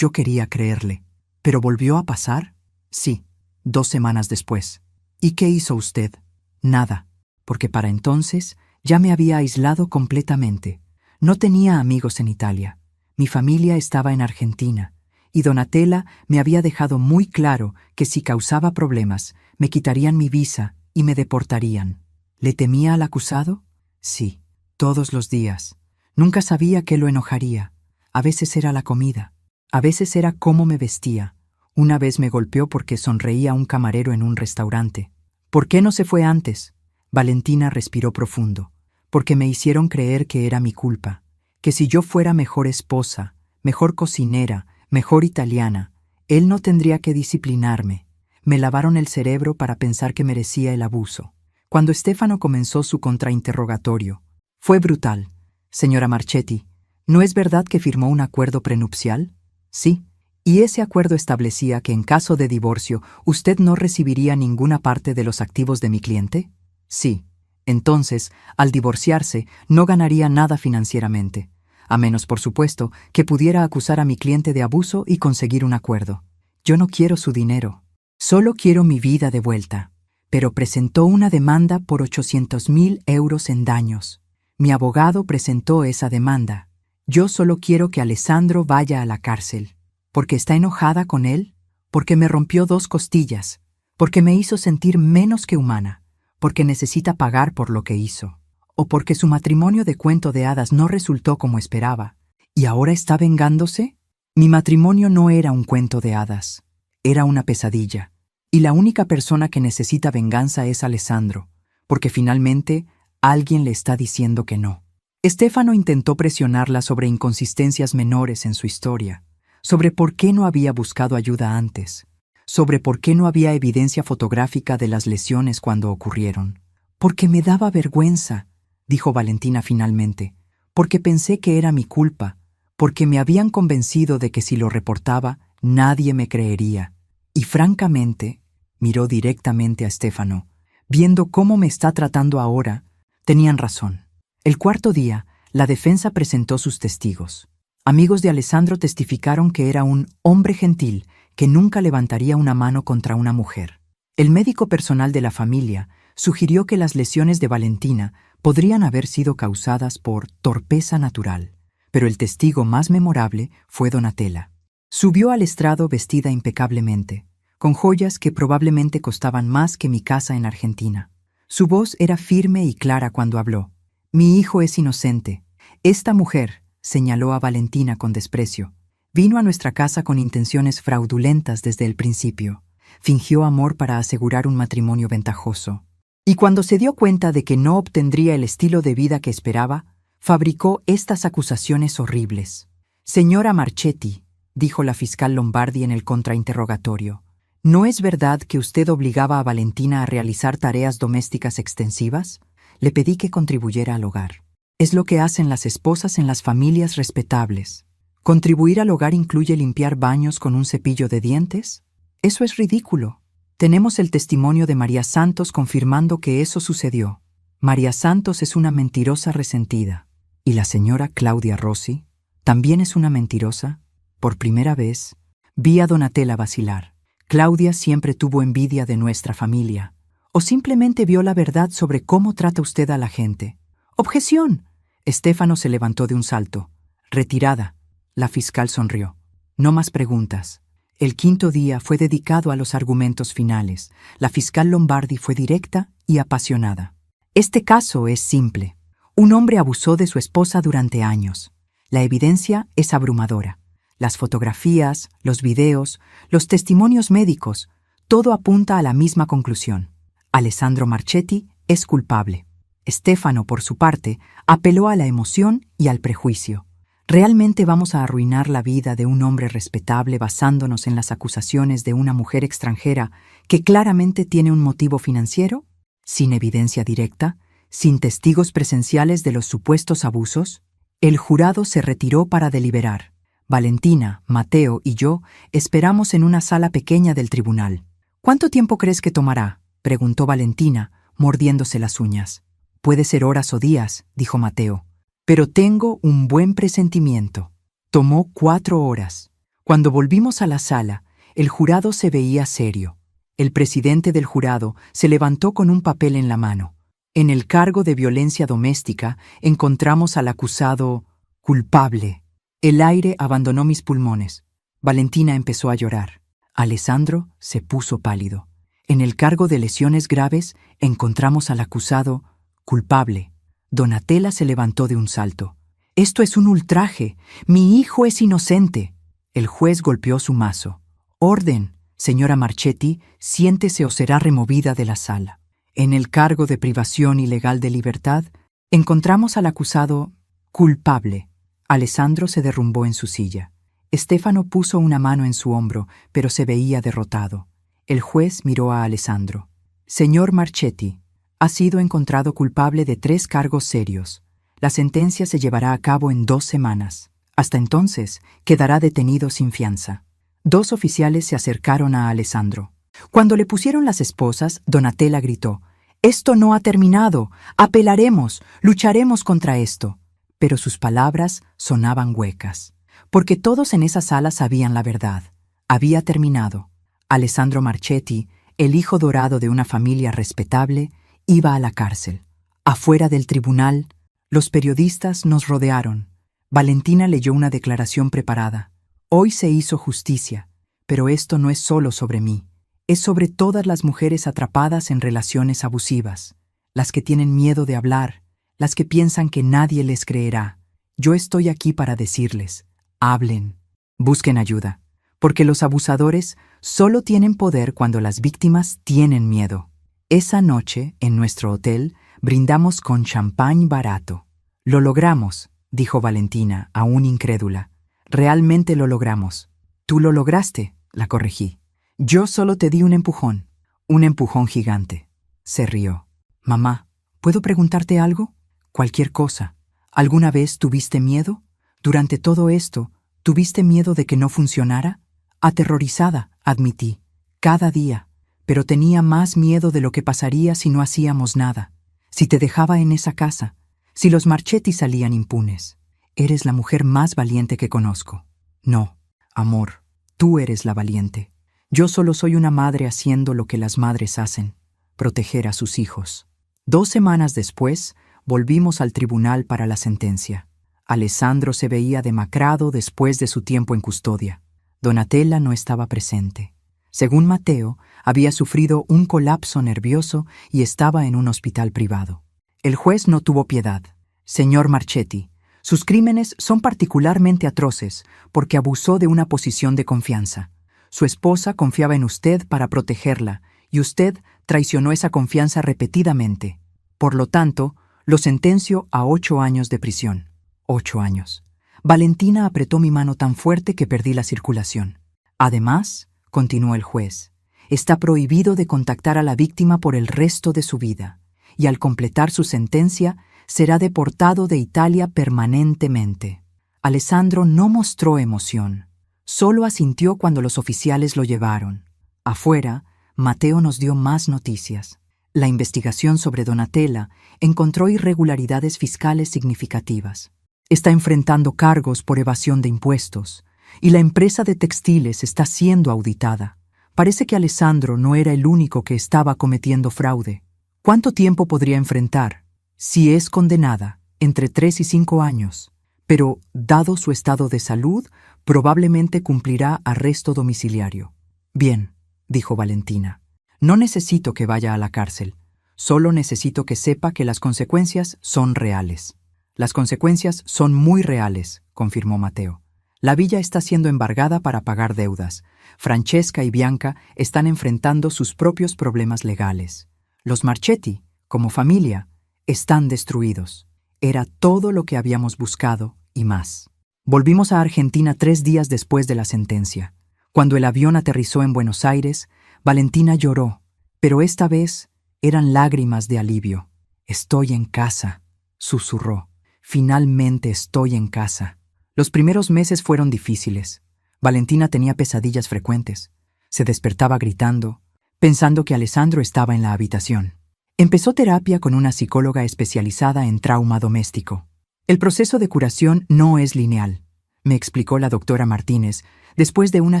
Speaker 1: quería creerle. ¿Pero volvió a pasar?» «Sí, 2 semanas después». «¿Y qué hizo usted?» «Nada, porque para entonces ya me había aislado completamente. No tenía amigos en Italia. Mi familia estaba en Argentina, y Donatella me había dejado muy claro que si causaba problemas, me quitarían mi visa y me deportarían». «¿Le temía al acusado?» «Sí, todos los días. Nunca sabía qué lo enojaría. A veces era la comida. A veces era cómo me vestía. Una vez me golpeó porque sonreía a un camarero en un restaurante. ¿Por qué no se fue antes?» Valentina respiró profundo. «Porque me hicieron creer que era mi culpa, que si yo fuera mejor esposa, mejor cocinera, mejor italiana, él no tendría que disciplinarme. Me lavaron el cerebro para pensar que merecía el abuso». Cuando Estéfano comenzó su contrainterrogatorio, fue brutal. «Señora Marchetti, ¿no es verdad que firmó un acuerdo prenupcial?» «Sí. Y ese acuerdo establecía que en caso de divorcio usted no recibiría ninguna parte de los activos de mi cliente?» «Sí. Entonces, al divorciarse, no ganaría nada financieramente, a menos, por supuesto, que pudiera acusar a mi cliente de abuso y conseguir un acuerdo. Yo no quiero su dinero. Solo quiero mi vida de vuelta». Pero presentó una demanda por 800.000 euros en daños. Mi abogado presentó esa demanda. Yo solo quiero que Alessandro vaya a la cárcel. ¿Porque está enojada con él? ¿Porque me rompió 2 costillas? ¿Porque me hizo sentir menos que humana? ¿Porque necesita pagar por lo que hizo? ¿O porque su matrimonio de cuento de hadas no resultó como esperaba? ¿Y ahora está vengándose? Mi matrimonio no era un cuento de hadas. Era una pesadilla. Y la única persona que necesita venganza es Alessandro, porque finalmente alguien le está diciendo que no. Estéfano intentó presionarla sobre inconsistencias menores en su historia, sobre por qué no había buscado ayuda antes, sobre por qué no había evidencia fotográfica de las lesiones cuando ocurrieron. «Porque me daba vergüenza», dijo Valentina finalmente, «porque pensé que era mi culpa, porque me habían convencido de que si lo reportaba, nadie me creería. Y francamente», miró directamente a Estéfano, «viendo cómo me está tratando ahora, tenían razón». El cuarto día, la defensa presentó sus testigos. Amigos de Alessandro testificaron que era un hombre gentil que nunca levantaría una mano contra una mujer. El médico personal de la familia sugirió que las lesiones de Valentina podrían haber sido causadas por torpeza natural, pero el testigo más memorable fue Donatella. Subió al estrado vestida impecablemente, con joyas que probablemente costaban más que mi casa en Argentina. Su voz era firme y clara cuando habló. «Mi hijo es inocente. Esta mujer», señaló a Valentina con desprecio, «vino a nuestra casa con intenciones fraudulentas desde el principio. Fingió amor para asegurar un matrimonio ventajoso. Y cuando se dio cuenta de que no obtendría el estilo de vida que esperaba, fabricó estas acusaciones horribles». «Señora Marchetti», dijo la fiscal Lombardi en el contrainterrogatorio, «¿no es verdad que usted obligaba a Valentina a realizar tareas domésticas extensivas? Le pedí que contribuyera al hogar. Es lo que hacen las esposas en las familias respetables. ¿Contribuir al hogar incluye limpiar baños con un cepillo de dientes? Eso es ridículo. Tenemos el testimonio de María Santos confirmando que eso sucedió. María Santos es una mentirosa resentida. ¿Y la señora Claudia Rossi? ¿También es una mentirosa? Por primera vez, vi a Donatella vacilar. Claudia siempre tuvo envidia de nuestra familia. ¿O simplemente vio la verdad sobre cómo trata usted a la gente? ¡Objeción! Estéfano se levantó de un salto. Retirada. La fiscal sonrió. No más preguntas. El quinto día fue dedicado a los argumentos finales. La fiscal Lombardi fue directa y apasionada. Este caso es simple. Un hombre abusó de su esposa durante años. La evidencia es abrumadora. Las fotografías, los videos, los testimonios médicos, todo apunta a la misma conclusión. Alessandro Marchetti es culpable. Estéfano, por su parte, apeló a la emoción y al prejuicio. ¿Realmente vamos a arruinar la vida de un hombre respetable basándonos en las acusaciones de una mujer extranjera que claramente tiene un motivo financiero? ¿Sin evidencia directa? ¿Sin testigos presenciales de los supuestos abusos? El jurado se retiró para deliberar. Valentina, Mateo y yo esperamos en una sala pequeña del tribunal. ¿Cuánto tiempo crees que tomará?, preguntó Valentina, mordiéndose las uñas. Puede ser horas o días, dijo Mateo. Pero tengo un buen presentimiento. Tomó 4 horas. Cuando volvimos a la sala, el jurado se veía serio. El presidente del jurado se levantó con un papel en la mano. En el cargo de violencia doméstica encontramos al acusado culpable. El aire abandonó mis pulmones. Valentina empezó a llorar. Alessandro se puso pálido. En el cargo de lesiones graves encontramos al acusado culpable. Donatella se levantó de un salto. «Esto es un ultraje. Mi hijo es inocente». El juez golpeó su mazo. «Orden, señora Marchetti, siéntese o será removida de la sala». En el cargo de privación ilegal de libertad, encontramos al acusado culpable. Alessandro se derrumbó en su silla. Estéfano puso una mano en su hombro, pero se veía derrotado. El juez miró a Alessandro. «Señor Marchetti, ha sido encontrado culpable de 3 cargos serios. La sentencia se llevará a cabo en 2 semanas. Hasta entonces, quedará detenido sin fianza». 2 oficiales se acercaron a Alessandro. Cuando le pusieron las esposas, Donatella gritó: «Esto no ha terminado. Apelaremos, lucharemos contra esto». Pero sus palabras sonaban huecas, porque todos en esa sala sabían la verdad. Había terminado. Alessandro Marchetti, el hijo dorado de una familia respetable, iba a la cárcel. Afuera del tribunal, los periodistas nos rodearon. Valentina leyó una declaración preparada. «Hoy se hizo justicia, pero esto no es solo sobre mí. Es sobre todas las mujeres atrapadas en relaciones abusivas, las que tienen miedo de hablar, las que piensan que nadie les creerá. Yo estoy aquí para decirles, hablen, busquen ayuda, porque los abusadores solo tienen poder cuando las víctimas tienen miedo». Esa noche, en nuestro hotel, brindamos con champán barato. «Lo logramos», dijo Valentina, aún incrédula. «Realmente lo logramos». «Tú lo lograste», la corregí. «Yo solo te di un empujón gigante». Se rió. «Mamá, ¿puedo preguntarte algo? Cualquier cosa. ¿Alguna vez tuviste miedo? Durante todo esto, ¿tuviste miedo de que no funcionara?» «Aterrorizada», admití. «Cada día. Pero tenía más miedo de lo que pasaría si no hacíamos nada. Si te dejaba en esa casa. Si los Marchetti salían impunes. Eres la mujer más valiente que conozco». «No, amor, tú eres la valiente. Yo solo soy una madre haciendo lo que las madres hacen, proteger a sus hijos». 2 semanas después, volvimos al tribunal para la sentencia. Alessandro se veía demacrado después de su tiempo en custodia. Donatella no estaba presente. Según Mateo, había sufrido un colapso nervioso y estaba en un hospital privado. El juez no tuvo piedad. «Señor Marchetti, sus crímenes son particularmente atroces porque abusó de una posición de confianza. Su esposa confiaba en usted para protegerla y usted traicionó esa confianza repetidamente. Por lo tanto, lo sentencio a 8 años de prisión». 8 años. Valentina apretó mi mano tan fuerte que perdí la circulación. «Además», continuó el juez, «está prohibido de contactar a la víctima por el resto de su vida, y al completar su sentencia, será deportado de Italia permanentemente». Alessandro no mostró emoción. Solo asintió cuando los oficiales lo llevaron. Afuera, Mateo nos dio más noticias. La investigación sobre Donatella encontró irregularidades fiscales significativas. Está enfrentando cargos por evasión de impuestos y la empresa de textiles está siendo auditada. Parece que Alessandro no era el único que estaba cometiendo fraude. ¿Cuánto tiempo podría enfrentar? Si es condenada, entre 3 y 5 años. Pero, dado su estado de salud, probablemente cumplirá arresto domiciliario. Bien, dijo Valentina. No necesito que vaya a la cárcel. Solo necesito que sepa que las consecuencias son reales. Las consecuencias son muy reales, confirmó Mateo. La villa está siendo embargada para pagar deudas. Francesca y Bianca están enfrentando sus propios problemas legales. Los Marchetti, como familia, están destruidos. Era todo lo que habíamos buscado y más. Volvimos a Argentina 3 días después de la sentencia. Cuando el avión aterrizó en Buenos Aires, Valentina lloró, pero esta vez eran lágrimas de alivio. «Estoy en casa», susurró. «Finalmente estoy en casa». Los primeros meses fueron difíciles. Valentina tenía pesadillas frecuentes. Se despertaba gritando, pensando que Alessandro estaba en la habitación. Empezó terapia con una psicóloga especializada en trauma doméstico. El proceso de curación no es lineal, me explicó la doctora Martínez después de una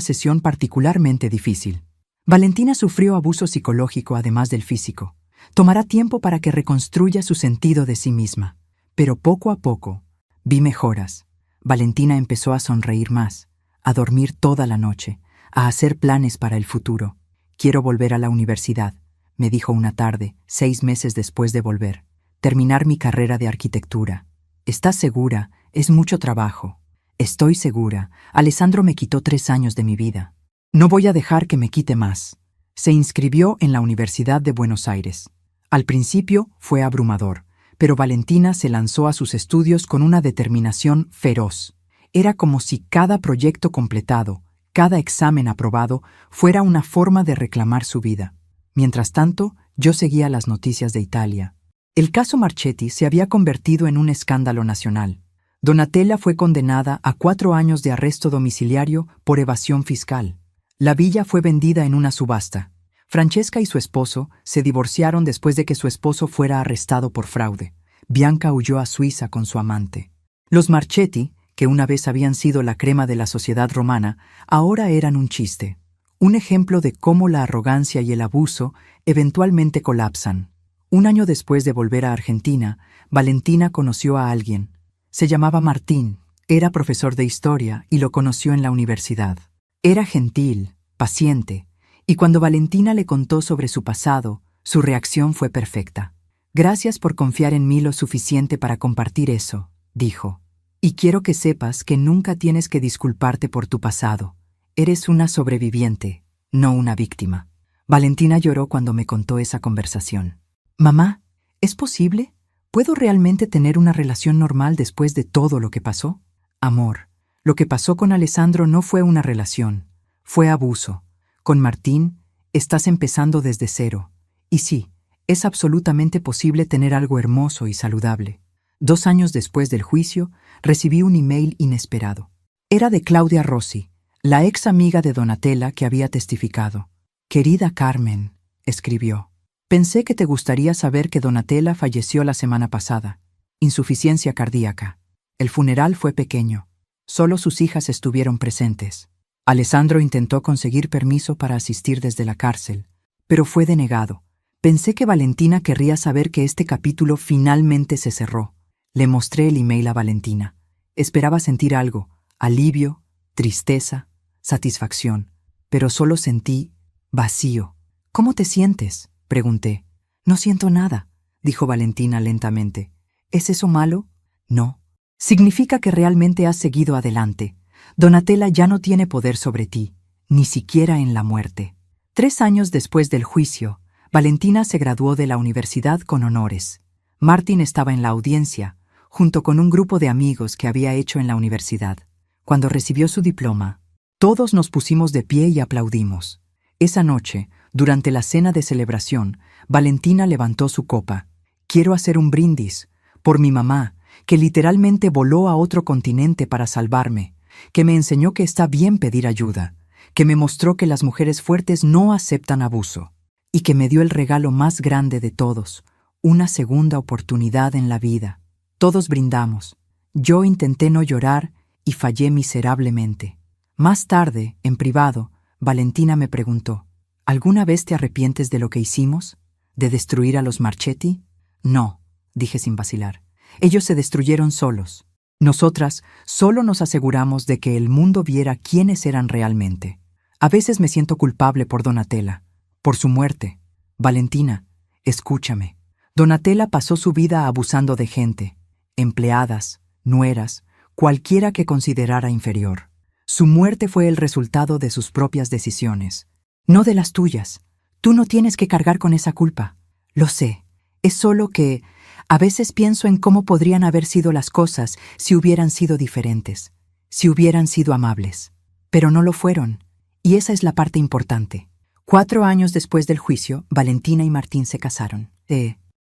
Speaker 1: sesión particularmente difícil. Valentina sufrió abuso psicológico además del físico. Tomará tiempo para que reconstruya su sentido de sí misma. Pero poco a poco vi mejoras. Valentina empezó a sonreír más, a dormir toda la noche, a hacer planes para el futuro. «Quiero volver a la universidad», me dijo una tarde, 6 meses después de volver. «Terminar mi carrera de arquitectura». «¿Estás segura? Es mucho trabajo». «Estoy segura. Alessandro me quitó 3 años de mi vida. No voy a dejar que me quite más». Se inscribió en la Universidad de Buenos Aires. Al principio fue abrumador, pero Valentina se lanzó a sus estudios con una determinación feroz. Era como si cada proyecto completado, cada examen aprobado, fuera una forma de reclamar su vida. Mientras tanto, yo seguía las noticias de Italia. El caso Marchetti se había convertido en un escándalo nacional. Donatella fue condenada a 4 años de arresto domiciliario por evasión fiscal. La villa fue vendida en una subasta. Francesca y su esposo se divorciaron después de que su esposo fuera arrestado por fraude. Bianca huyó a Suiza con su amante. Los Marchetti, que una vez habían sido la crema de la sociedad romana, ahora eran un chiste. Un ejemplo de cómo la arrogancia y el abuso eventualmente colapsan. 1 año después de volver a Argentina, Valentina conoció a alguien. Se llamaba Martín, era profesor de historia y lo conoció en la universidad. Era gentil, paciente, y cuando Valentina le contó sobre su pasado, su reacción fue perfecta. «Gracias por confiar en mí lo suficiente para compartir eso», dijo. «Y quiero que sepas que nunca tienes que disculparte por tu pasado. Eres una sobreviviente, no una víctima». Valentina lloró cuando me contó esa conversación. «Mamá, ¿es posible? ¿Puedo realmente tener una relación normal después de todo lo que pasó?» «Amor, lo que pasó con Alessandro no fue una relación, fue abuso. Con Martín, estás empezando desde cero. Y sí, es absolutamente posible tener algo hermoso y saludable». 2 años después del juicio, recibí un email inesperado. Era de Claudia Rossi, la ex amiga de Donatella que había testificado. «Querida Carmen», escribió, «pensé que te gustaría saber que Donatella falleció la semana pasada. Insuficiencia cardíaca. El funeral fue pequeño. Solo sus hijas estuvieron presentes. Alessandro intentó conseguir permiso para asistir desde la cárcel, pero fue denegado. Pensé que Valentina querría saber que este capítulo finalmente se cerró. Le mostré el email a Valentina. Esperaba sentir algo, alivio, tristeza, satisfacción, pero solo sentí vacío. «¿Cómo te sientes?», pregunté. «No siento nada», dijo Valentina lentamente. «¿Es eso malo?». «No. Significa que realmente has seguido adelante. Donatella ya no tiene poder sobre ti, ni siquiera en la muerte». 3 años después del juicio, Valentina se graduó de la universidad con honores. Martín estaba en la audiencia, junto con un grupo de amigos que había hecho en la universidad. Cuando recibió su diploma, todos nos pusimos de pie y aplaudimos. Esa noche, durante la cena de celebración, Valentina levantó su copa. «Quiero hacer un brindis por mi mamá, que literalmente voló a otro continente para salvarme, que me enseñó que está bien pedir ayuda, que me mostró que las mujeres fuertes no aceptan abuso, y que me dio el regalo más grande de todos, una segunda oportunidad en la vida. Todos brindamos. Yo intenté no llorar y fallé miserablemente. Más tarde, en privado, Valentina me preguntó, ¿alguna vez te arrepientes de lo que hicimos? ¿De destruir a los Marchetti? No, dije sin vacilar. Ellos se destruyeron solos. Nosotras solo nos aseguramos de que el mundo viera quiénes eran realmente. A veces me siento culpable por Donatella, por su muerte. Valentina, escúchame. Donatella pasó su vida abusando de gente, empleadas, nueras, cualquiera que considerara inferior. Su muerte fue el resultado de sus propias decisiones, no de las tuyas. Tú no tienes que cargar con esa culpa. Lo sé. Es solo que a veces pienso en cómo podrían haber sido las cosas si hubieran sido diferentes, si hubieran sido amables. Pero no lo fueron, y esa es la parte importante. 4 años después del juicio, Valentina y Martín se casaron.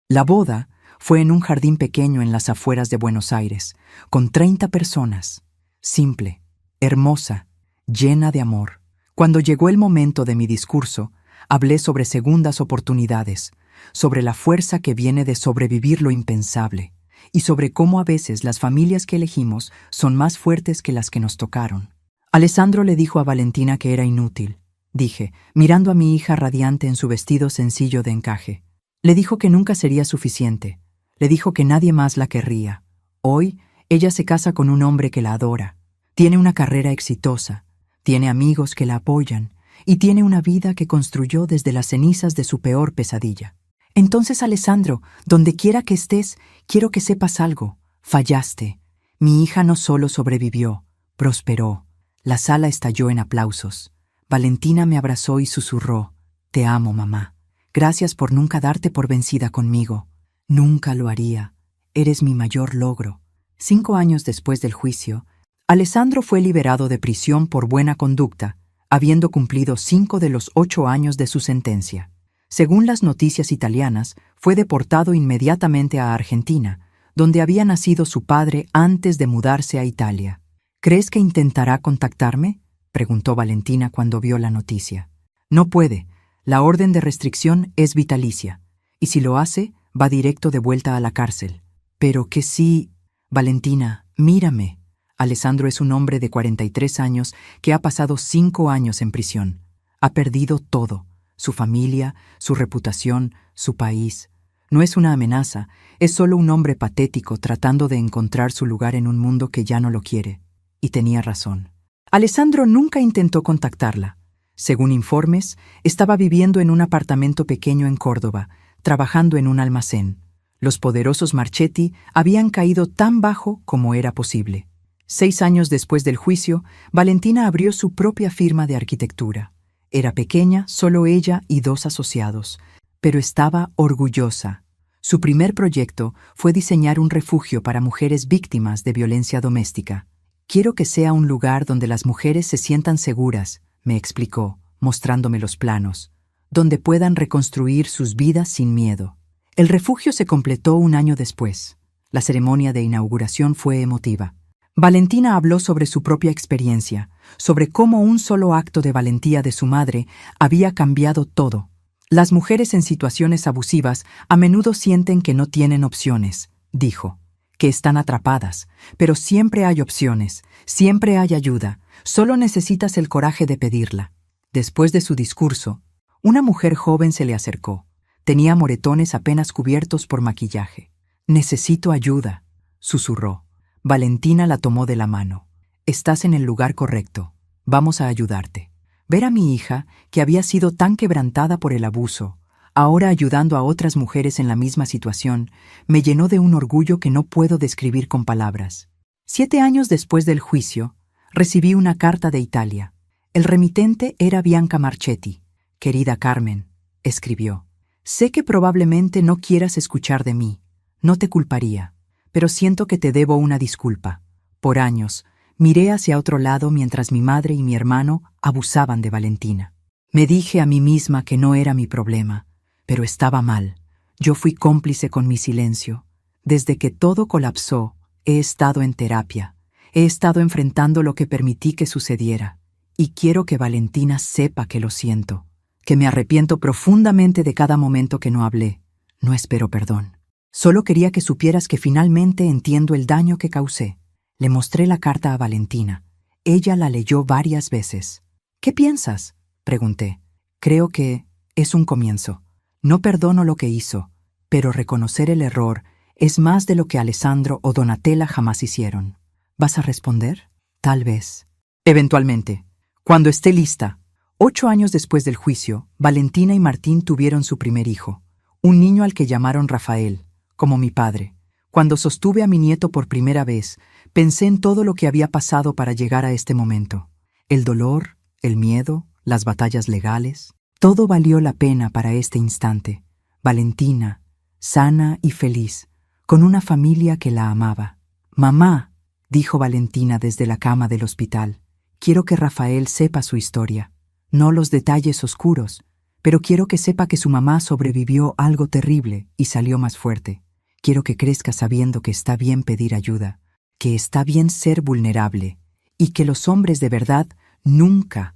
Speaker 1: La boda fue en un jardín pequeño en las afueras de Buenos Aires, con 30 personas. Simple, hermosa, llena de amor. Cuando llegó el momento de mi discurso, hablé sobre segundas oportunidades, sobre la fuerza que viene de sobrevivir lo impensable, y sobre cómo a veces las familias que elegimos son más fuertes que las que nos tocaron. Alessandro le dijo a Valentina que era inútil, dije, mirando a mi hija radiante en su vestido sencillo de encaje. Le dijo que nunca sería suficiente. Le dijo que nadie más la querría. Hoy, ella se casa con un hombre que la adora. Tiene una carrera exitosa. Tiene amigos que la apoyan. Y tiene una vida que construyó desde las cenizas de su peor pesadilla. Entonces, Alessandro, donde quiera que estés, quiero que sepas algo. Fallaste. Mi hija no solo sobrevivió, prosperó. La sala estalló en aplausos. Valentina me abrazó y susurró, «Te amo, mamá. Gracias por nunca darte por vencida conmigo. Nunca lo haría. Eres mi mayor logro». 5 años después del juicio, Alessandro fue liberado de prisión por buena conducta, habiendo cumplido 5 de los 8 años de su sentencia. Según las noticias italianas, fue deportado inmediatamente a Argentina, donde había nacido su padre antes de mudarse a Italia. «¿Crees que intentará contactarme?», preguntó Valentina cuando vio la noticia. «No puede. La orden de restricción es vitalicia, y si lo hace, va directo de vuelta a la cárcel. Pero que sí... Valentina, mírame». Alessandro es un hombre de 43 años que ha pasado 5 años en prisión. Ha perdido todo, su familia, su reputación, su país. No es una amenaza, es solo un hombre patético tratando de encontrar su lugar en un mundo que ya no lo quiere. Y tenía razón. Alessandro nunca intentó contactarla. Según informes, estaba viviendo en un apartamento pequeño en Córdoba, trabajando en un almacén. Los poderosos Marchetti habían caído tan bajo como era posible. 6 años después del juicio, Valentina abrió su propia firma de arquitectura. Era pequeña, solo ella y 2 asociados, pero estaba orgullosa. Su primer proyecto fue diseñar un refugio para mujeres víctimas de violencia doméstica. «Quiero que sea un lugar donde las mujeres se sientan seguras», me explicó, mostrándome los planos, «donde puedan reconstruir sus vidas sin miedo». El refugio se completó 1 año después. La ceremonia de inauguración fue emotiva. Valentina habló sobre su propia experiencia, sobre cómo un solo acto de valentía de su madre había cambiado todo. «Las mujeres en situaciones abusivas a menudo sienten que no tienen opciones», dijo, «que están atrapadas, pero siempre hay opciones, siempre hay ayuda, solo necesitas el coraje de pedirla». Después de su discurso, una mujer joven se le acercó. Tenía moretones apenas cubiertos por maquillaje. «Necesito ayuda», susurró. Valentina la tomó de la mano. «Estás en el lugar correcto. Vamos a ayudarte». Ver a mi hija, que había sido tan quebrantada por el abuso, ahora ayudando a otras mujeres en la misma situación, me llenó de un orgullo que no puedo describir con palabras. 7 años después del juicio, recibí una carta de Italia. El remitente era Bianca Marchetti. «Querida Carmen», escribió, «sé que probablemente no quieras escuchar de mí. No te culparía, pero siento que te debo una disculpa. Por años, miré hacia otro lado mientras mi madre y mi hermano abusaban de Valentina. Me dije a mí misma que no era mi problema, pero estaba mal. Yo fui cómplice con mi silencio. Desde que todo colapsó, he estado en terapia. He estado enfrentando lo que permití que sucediera. Y quiero que Valentina sepa que lo siento, que me arrepiento profundamente de cada momento que no hablé. No espero perdón. Solo quería que supieras que finalmente entiendo el daño que causé. Le mostré la carta a Valentina. Ella la leyó varias veces. ¿Qué piensas?, pregunté. Creo que es un comienzo. No perdono lo que hizo, pero reconocer el error es más de lo que Alessandro o Donatella jamás hicieron. ¿Vas a responder? Tal vez. Eventualmente. Cuando esté lista. 8 años después del juicio, Valentina y Martín tuvieron su primer hijo, un niño al que llamaron Rafael, como mi padre. Cuando sostuve a mi nieto por primera vez, pensé en todo lo que había pasado para llegar a este momento. El dolor, el miedo, las batallas legales. Todo valió la pena para este instante. Valentina, sana y feliz, con una familia que la amaba. «Mamá», dijo Valentina desde la cama del hospital, «quiero que Rafael sepa su historia. No los detalles oscuros, pero quiero que sepa que su mamá sobrevivió algo terrible y salió más fuerte. Quiero que crezca sabiendo que está bien pedir ayuda, que está bien ser vulnerable y que los hombres de verdad nunca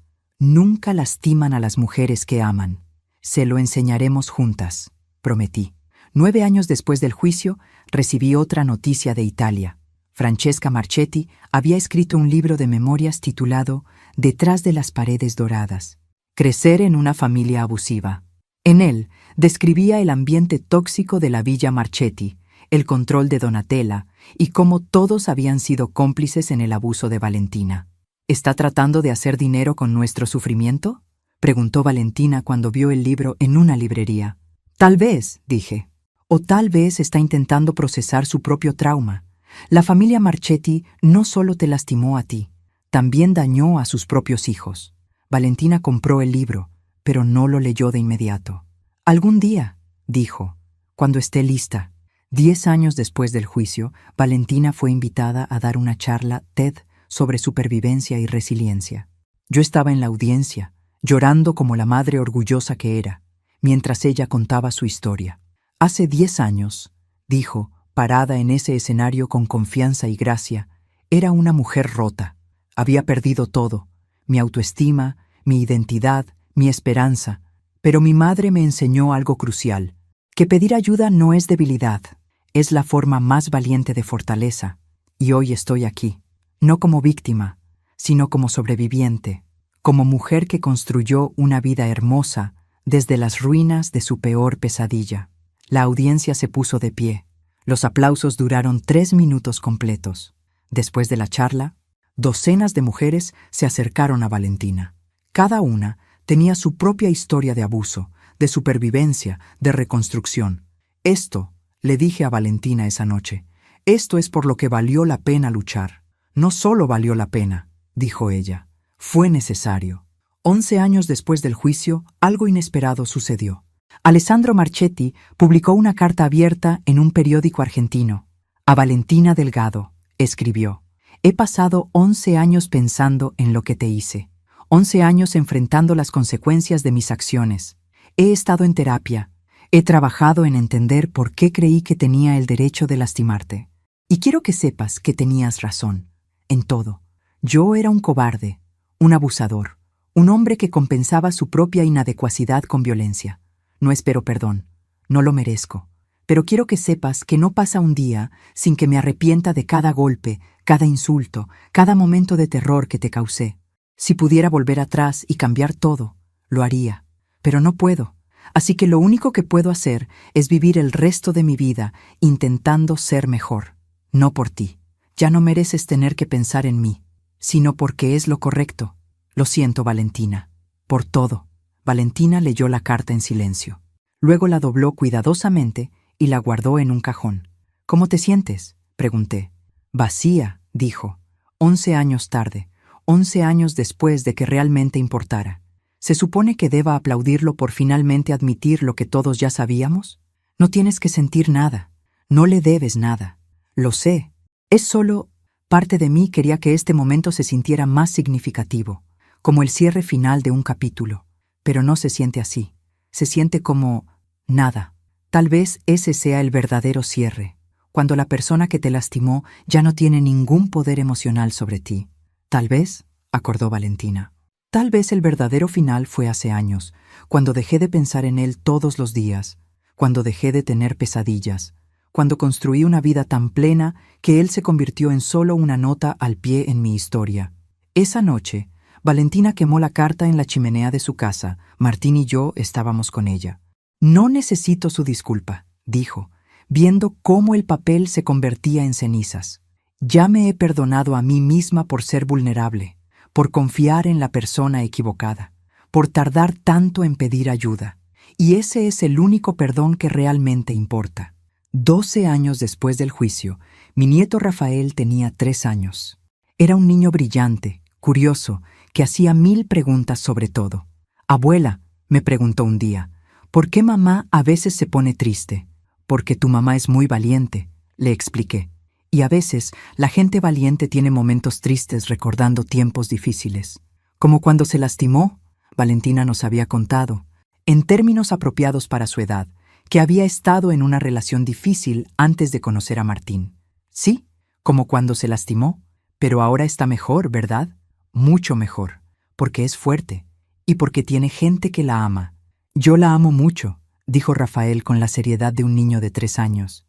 Speaker 1: lastiman a las mujeres que aman. Se lo enseñaremos juntas», prometí. 9 años después del juicio, recibí otra noticia de Italia. Francesca Marchetti había escrito un libro de memorias titulado Detrás de las paredes doradas. Crecer en una familia abusiva. En él, describía el ambiente tóxico de la Villa Marchetti, el control de Donatella y cómo todos habían sido cómplices en el abuso de Valentina. ¿Está tratando de hacer dinero con nuestro sufrimiento?, preguntó Valentina cuando vio el libro en una librería. Tal vez, dije. O tal vez está intentando procesar su propio trauma. La familia Marchetti no solo te lastimó a ti, también dañó a sus propios hijos. Valentina compró el libro, pero no lo leyó de inmediato. Algún día, dijo, cuando esté lista. 10 años después del juicio, Valentina fue invitada a dar una charla TED sobre supervivencia y resiliencia. Yo estaba en la audiencia, llorando como la madre orgullosa que era, mientras ella contaba su historia. Hace 10 años, dijo, parada en ese escenario con confianza y gracia, era una mujer rota. Había perdido todo, mi autoestima, mi identidad, mi esperanza. Pero mi madre me enseñó algo crucial, que pedir ayuda no es debilidad, es la forma más valiente de fortaleza. Y hoy estoy aquí, no como víctima, sino como sobreviviente, como mujer que construyó una vida hermosa desde las ruinas de su peor pesadilla. La audiencia se puso de pie. Los aplausos duraron 3 minutos completos. Después de la charla, docenas de mujeres se acercaron a Valentina. Cada una tenía su propia historia de abuso, de supervivencia, de reconstrucción. Esto, le dije a Valentina esa noche, esto es por lo que valió la pena luchar. No solo valió la pena, dijo ella, fue necesario. 11 años después del juicio, algo inesperado sucedió. Alessandro Marchetti publicó una carta abierta en un periódico argentino. A Valentina Delgado, escribió, «He pasado 11 años pensando en lo que te hice. 11 años enfrentando las consecuencias de mis acciones. He estado en terapia. He trabajado en entender por qué creí que tenía el derecho de lastimarte. Y quiero que sepas que tenías razón. En todo. Yo era un cobarde, un abusador, un hombre que compensaba su propia inadecuacidad con violencia. No espero perdón. No lo merezco. Pero quiero que sepas que no pasa un día sin que me arrepienta de cada golpe, cada insulto, cada momento de terror que te causé. Si pudiera volver atrás y cambiar todo, lo haría. Pero no puedo. Así que lo único que puedo hacer es vivir el resto de mi vida intentando ser mejor. No por ti. Ya no mereces tener que pensar en mí, sino porque es lo correcto. Lo siento, Valentina. Por todo». Valentina leyó la carta en silencio. Luego la dobló cuidadosamente y la guardó en un cajón. «¿Cómo te sientes?», pregunté. «Vacía», dijo. 11 años tarde, 11 años después de que realmente importara. ¿Se supone que deba aplaudirlo por finalmente admitir lo que todos ya sabíamos? No tienes que sentir nada. No le debes nada. Lo sé. Es solo parte de mí quería que este momento se sintiera más significativo, como el cierre final de un capítulo. Pero no se siente así. Se siente como nada. Tal vez ese sea el verdadero cierre, cuando la persona que te lastimó ya no tiene ningún poder emocional sobre ti. Tal vez, acordó Valentina. Tal vez el verdadero final fue hace años, cuando dejé de pensar en él todos los días, cuando dejé de tener pesadillas, cuando construí una vida tan plena que él se convirtió en solo una nota al pie en mi historia. Esa noche, Valentina quemó la carta en la chimenea de su casa. Martín y yo estábamos con ella. No necesito su disculpa, dijo, viendo cómo el papel se convertía en cenizas. Ya me he perdonado a mí misma por ser vulnerable, por confiar en la persona equivocada, por tardar tanto en pedir ayuda. Y ese es el único perdón que realmente importa. 12 años después del juicio, mi nieto Rafael tenía 3 años. Era un niño brillante, curioso, que hacía 1000 preguntas sobre todo. Abuela, me preguntó un día, ¿por qué mamá a veces se pone triste? Porque tu mamá es muy valiente, le expliqué. Y a veces la gente valiente tiene momentos tristes recordando tiempos difíciles. Como cuando se lastimó, Valentina nos había contado, en términos apropiados para su edad, que había estado en una relación difícil antes de conocer a Martín. Sí, como cuando se lastimó, pero ahora está mejor, ¿verdad? Mucho mejor, porque es fuerte y porque tiene gente que la ama. Yo la amo mucho, dijo Rafael con la seriedad de un niño de 3 años.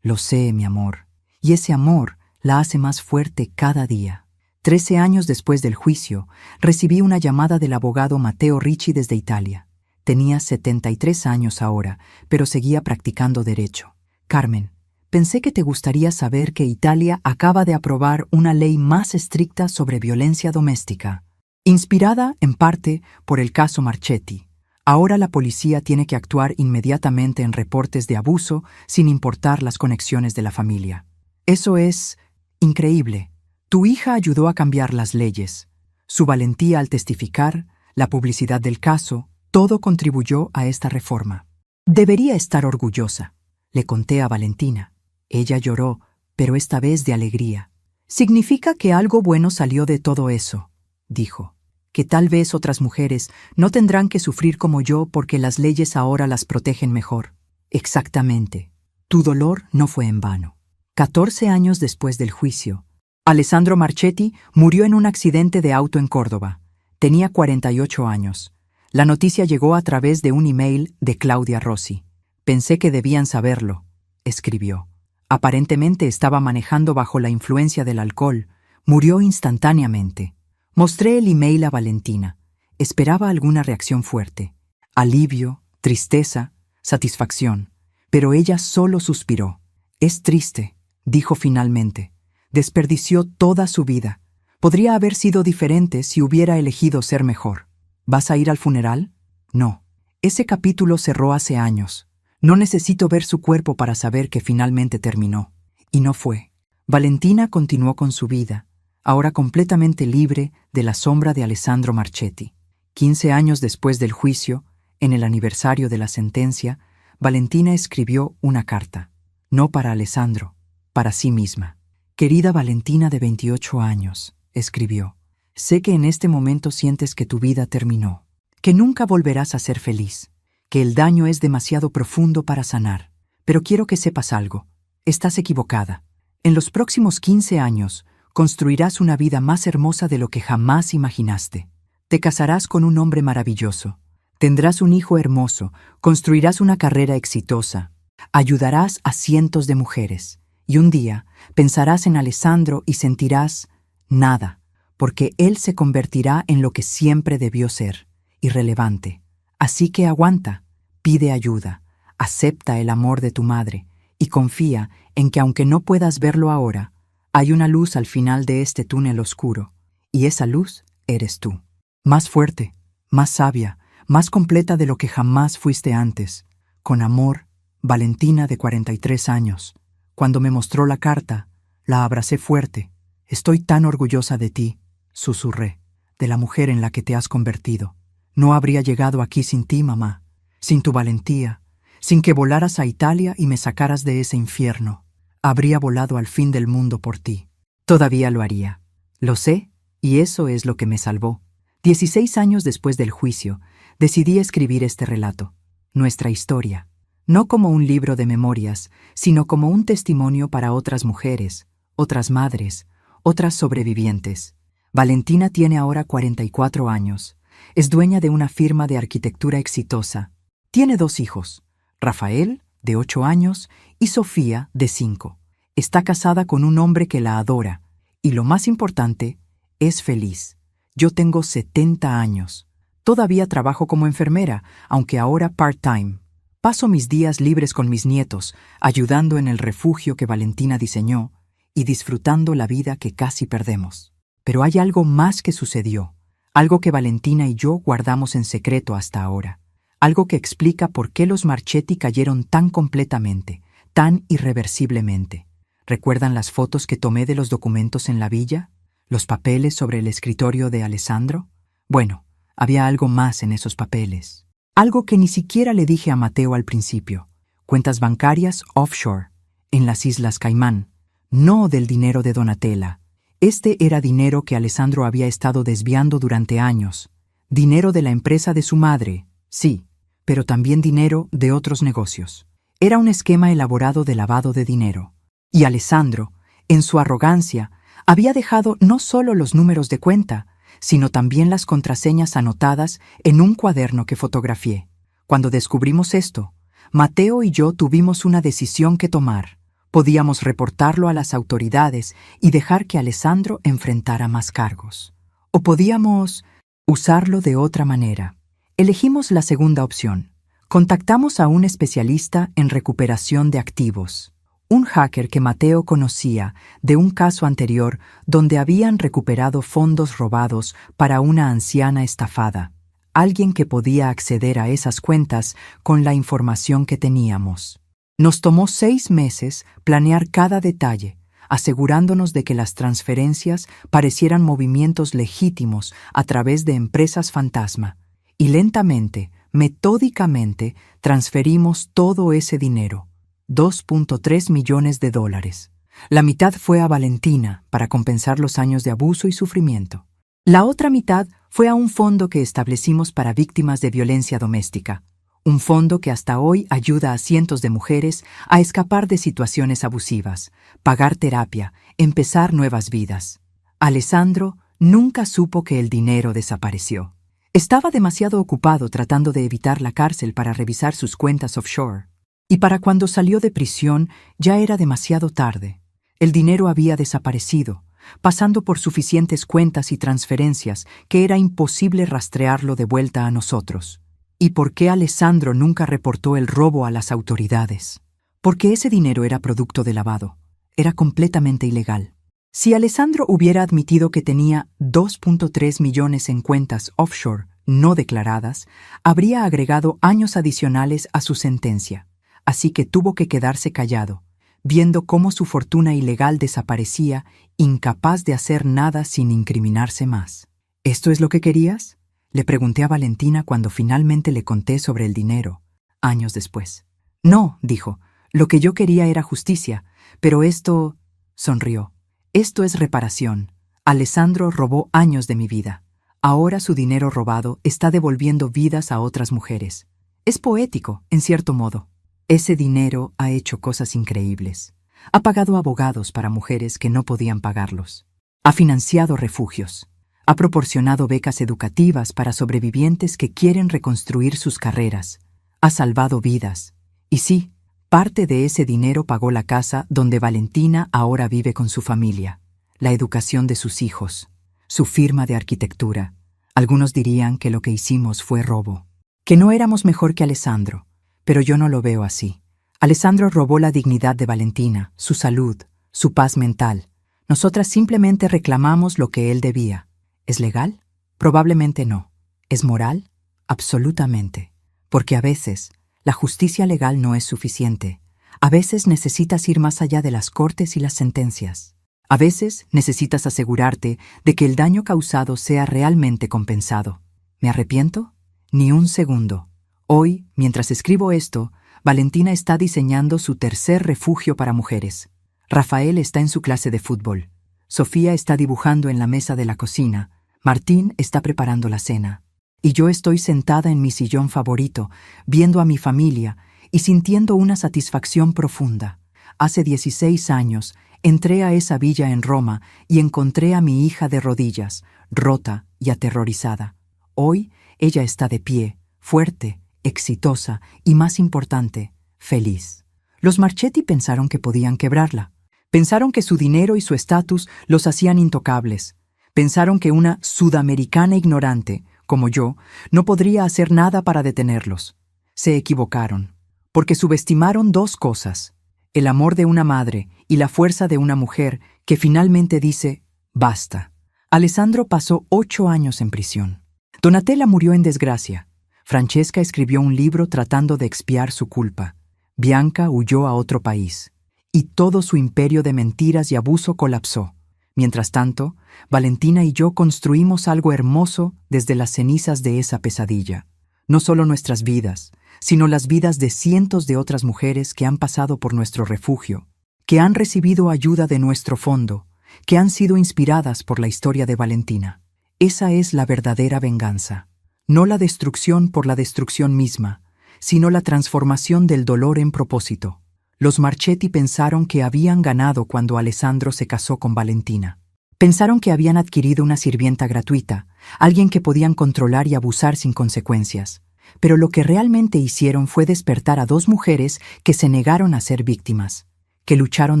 Speaker 1: Lo sé, mi amor, y ese amor la hace más fuerte cada día. 13 años después del juicio, recibí una llamada del abogado Matteo Ricci desde Italia. Tenía 73 años ahora, pero seguía practicando derecho. Carmen, pensé que te gustaría saber que Italia acaba de aprobar una ley más estricta sobre violencia doméstica, inspirada, en parte, por el caso Marchetti. Ahora la policía tiene que actuar inmediatamente en reportes de abuso sin importar las conexiones de la familia. Eso es increíble. Tu hija ayudó a cambiar las leyes. Su valentía al testificar, la publicidad del caso, todo contribuyó a esta reforma. Debería estar orgullosa, le conté a Valentina. Ella lloró, pero esta vez de alegría. Significa que algo bueno salió de todo eso, dijo. Que tal vez otras mujeres no tendrán que sufrir como yo porque las leyes ahora las protegen mejor. Exactamente. Tu dolor no fue en vano. 14 años después del juicio, Alessandro Marchetti murió en un accidente de auto en Córdoba. Tenía 48 años. La noticia llegó a través de un email de Claudia Rossi. Pensé que debían saberlo, escribió. Aparentemente estaba manejando bajo la influencia del alcohol. Murió instantáneamente. Mostré el email a Valentina. Esperaba alguna reacción fuerte. Alivio, tristeza, satisfacción. Pero ella solo suspiró. Es triste, dijo finalmente. Desperdició toda su vida. Podría haber sido diferente si hubiera elegido ser mejor. ¿Vas a ir al funeral? No. Ese capítulo cerró hace años. No necesito ver su cuerpo para saber que finalmente terminó. Y no fue. Valentina continuó con su vida, ahora completamente libre de la sombra de Alessandro Marchetti. 15 años después del juicio, en el aniversario de la sentencia, Valentina escribió una carta. No para Alessandro, para sí misma. Querida Valentina de 28 años, escribió. Sé que en este momento sientes que tu vida terminó, que nunca volverás a ser feliz, que el daño es demasiado profundo para sanar. Pero quiero que sepas algo. Estás equivocada. En los próximos 15 años, construirás una vida más hermosa de lo que jamás imaginaste. Te casarás con un hombre maravilloso. Tendrás un hijo hermoso, construirás una carrera exitosa. Ayudarás a cientos de mujeres. Y un día pensarás en Alessandro y sentirás nada, porque él se convertirá en lo que siempre debió ser, irrelevante. Así que aguanta, pide ayuda, acepta el amor de tu madre y confía en que aunque no puedas verlo ahora, hay una luz al final de este túnel oscuro, y esa luz eres tú. Más fuerte, más sabia, más completa de lo que jamás fuiste antes. Con amor, Valentina de 43 años. Cuando me mostró la carta, la abracé fuerte. Estoy tan orgullosa de ti, susurré, de la mujer en la que te has convertido. No habría llegado aquí sin ti, mamá, sin tu valentía, sin que volaras a Italia y me sacaras de ese infierno. Habría volado al fin del mundo por ti. Todavía lo haría. Lo sé, y eso es lo que me salvó. 16 años después del juicio, decidí escribir este relato, nuestra historia, no como un libro de memorias, sino como un testimonio para otras mujeres, otras madres, otras sobrevivientes. Valentina tiene ahora 44 años. Es dueña de una firma de arquitectura exitosa. Tiene 2 hijos, Rafael, de 8 años, y Sofía, de 5. Está casada con un hombre que la adora. Y lo más importante, es feliz. Yo tengo 70 años. Todavía trabajo como enfermera, aunque ahora part-time. Paso mis días libres con mis nietos, ayudando en el refugio que Valentina diseñó y disfrutando la vida que casi perdemos. Pero hay algo más que sucedió, algo que Valentina y yo guardamos en secreto hasta ahora, algo que explica por qué los Marchetti cayeron tan completamente, tan irreversiblemente. ¿Recuerdan las fotos que tomé de los documentos en la villa? ¿Los papeles sobre el escritorio de Alessandro? Bueno, había algo más en esos papeles. Algo que ni siquiera le dije a Matteo al principio. Cuentas bancarias offshore, en las Islas Caimán. No del dinero de Donatella. Este era dinero que Alessandro había estado desviando durante años. Dinero de la empresa de su madre, sí, pero también dinero de otros negocios. Era un esquema elaborado de lavado de dinero. Y Alessandro, en su arrogancia, había dejado no solo los números de cuenta, sino también las contraseñas anotadas en un cuaderno que fotografié. Cuando descubrimos esto, Matteo y yo tuvimos una decisión que tomar. Podíamos reportarlo a las autoridades y dejar que Alessandro enfrentara más cargos. O podíamos usarlo de otra manera. Elegimos la segunda opción. Contactamos a un especialista en recuperación de activos. Un hacker que Matteo conocía de un caso anterior donde habían recuperado fondos robados para una anciana estafada. Alguien que podía acceder a esas cuentas con la información que teníamos. Nos tomó 6 meses planear cada detalle, asegurándonos de que las transferencias parecieran movimientos legítimos a través de empresas fantasma. Y lentamente, metódicamente, transferimos todo ese dinero. $2.3 millones. La mitad fue a Valentina para compensar los años de abuso y sufrimiento. La otra mitad fue a un fondo que establecimos para víctimas de violencia doméstica. Un fondo que hasta hoy ayuda a cientos de mujeres a escapar de situaciones abusivas, pagar terapia, empezar nuevas vidas. Alessandro nunca supo que el dinero desapareció. Estaba demasiado ocupado tratando de evitar la cárcel para revisar sus cuentas offshore. Y para cuando salió de prisión ya era demasiado tarde. El dinero había desaparecido, pasando por suficientes cuentas y transferencias que era imposible rastrearlo de vuelta a nosotros. ¿Y por qué Alessandro nunca reportó el robo a las autoridades? Porque ese dinero era producto de lavado. Era completamente ilegal. Si Alessandro hubiera admitido que tenía 2.3 millones en cuentas offshore no declaradas, habría agregado años adicionales a su sentencia. Así que tuvo que quedarse callado, viendo cómo su fortuna ilegal desaparecía, incapaz de hacer nada sin incriminarse más. ¿Esto es lo que querías? Le pregunté a Valentina cuando finalmente le conté sobre el dinero, años después. No, dijo, lo que yo quería era justicia, pero esto... sonrió. Esto es reparación. Alessandro robó años de mi vida. Ahora su dinero robado está devolviendo vidas a otras mujeres. Es poético, en cierto modo. Ese dinero ha hecho cosas increíbles. Ha pagado abogados para mujeres que no podían pagarlos. Ha financiado refugios. Ha proporcionado becas educativas para sobrevivientes que quieren reconstruir sus carreras. Ha salvado vidas. Y sí, parte de ese dinero pagó la casa donde Valentina ahora vive con su familia, la educación de sus hijos, su firma de arquitectura. Algunos dirían que lo que hicimos fue robo, que no éramos mejor que Alessandro, pero yo no lo veo así. Alessandro robó la dignidad de Valentina, su salud, su paz mental. Nosotras simplemente reclamamos lo que él debía. ¿Es legal? Probablemente no. ¿Es moral? Absolutamente. Porque a veces, la justicia legal no es suficiente. A veces necesitas ir más allá de las cortes y las sentencias. A veces necesitas asegurarte de que el daño causado sea realmente compensado. ¿Me arrepiento? Ni un segundo. Hoy, mientras escribo esto, Valentina está diseñando su tercer refugio para mujeres. Rafael está en su clase de fútbol. Sofía está dibujando en la mesa de la cocina. Martín está preparando la cena. Y yo estoy sentada en mi sillón favorito, viendo a mi familia y sintiendo una satisfacción profunda. Hace 16 años, Entré a esa villa en Roma y encontré a mi hija de rodillas, rota y aterrorizada. Hoy ella está de pie, fuerte, exitosa y, más importante, feliz. Los Marchetti pensaron que podían quebrarla. Pensaron que su dinero y su estatus los hacían intocables. Pensaron que una sudamericana ignorante, como yo, no podría hacer nada para detenerlos. Se equivocaron, porque subestimaron dos cosas: el amor de una madre y la fuerza de una mujer que finalmente dice «basta». Alessandro pasó 8 años en prisión. Donatella murió en desgracia. Francesca escribió un libro tratando de expiar su culpa. Bianca huyó a otro país. Y todo su imperio de mentiras y abuso colapsó. Mientras tanto, Valentina y yo construimos algo hermoso desde las cenizas de esa pesadilla. No solo nuestras vidas, sino las vidas de cientos de otras mujeres que han pasado por nuestro refugio, que han recibido ayuda de nuestro fondo, que han sido inspiradas por la historia de Valentina. Esa es la verdadera venganza. No la destrucción por la destrucción misma, sino la transformación del dolor en propósito. Los Marchetti pensaron que habían ganado cuando Alessandro se casó con Valentina. Pensaron que habían adquirido una sirvienta gratuita, alguien que podían controlar y abusar sin consecuencias. Pero lo que realmente hicieron fue despertar a 2 mujeres que se negaron a ser víctimas, que lucharon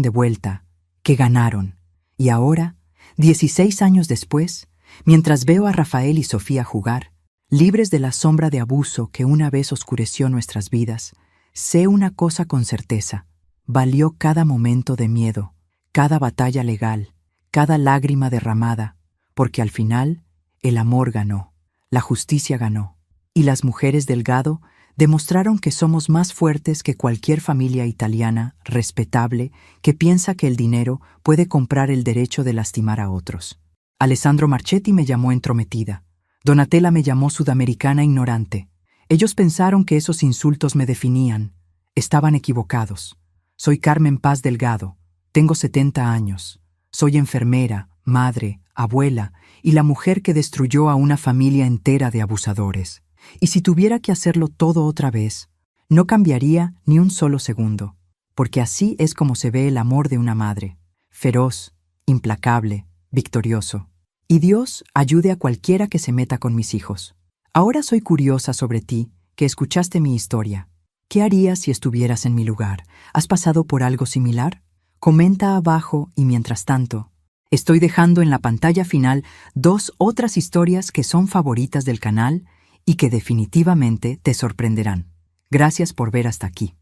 Speaker 1: de vuelta, que ganaron. Y ahora, 16 años después, mientras veo a Rafael y Sofía jugar, libres de la sombra de abuso que una vez oscureció nuestras vidas, sé una cosa con certeza: valió cada momento de miedo, cada batalla legal, cada lágrima derramada, porque al final el amor ganó, la justicia ganó, y las mujeres Delgado demostraron que somos más fuertes que cualquier familia italiana respetable que piensa que el dinero puede comprar el derecho de lastimar a otros. Alessandro Marchetti me llamó entrometida. Donatella me llamó sudamericana ignorante. Ellos pensaron que esos insultos me definían. Estaban equivocados. Soy Carmen Paz Delgado. Tengo 70 años. Soy enfermera, madre, abuela y la mujer que destruyó a una familia entera de abusadores. Y si tuviera que hacerlo todo otra vez, no cambiaría ni un solo segundo, porque así es como se ve el amor de una madre: feroz, implacable, victorioso. Y Dios ayude a cualquiera que se meta con mis hijos. Ahora soy curiosa sobre ti, que escuchaste mi historia. ¿Qué harías si estuvieras en mi lugar? ¿Has pasado por algo similar? Comenta abajo y, mientras tanto, estoy dejando en la pantalla final 2 otras historias que son favoritas del canal y que definitivamente te sorprenderán. Gracias por ver hasta aquí.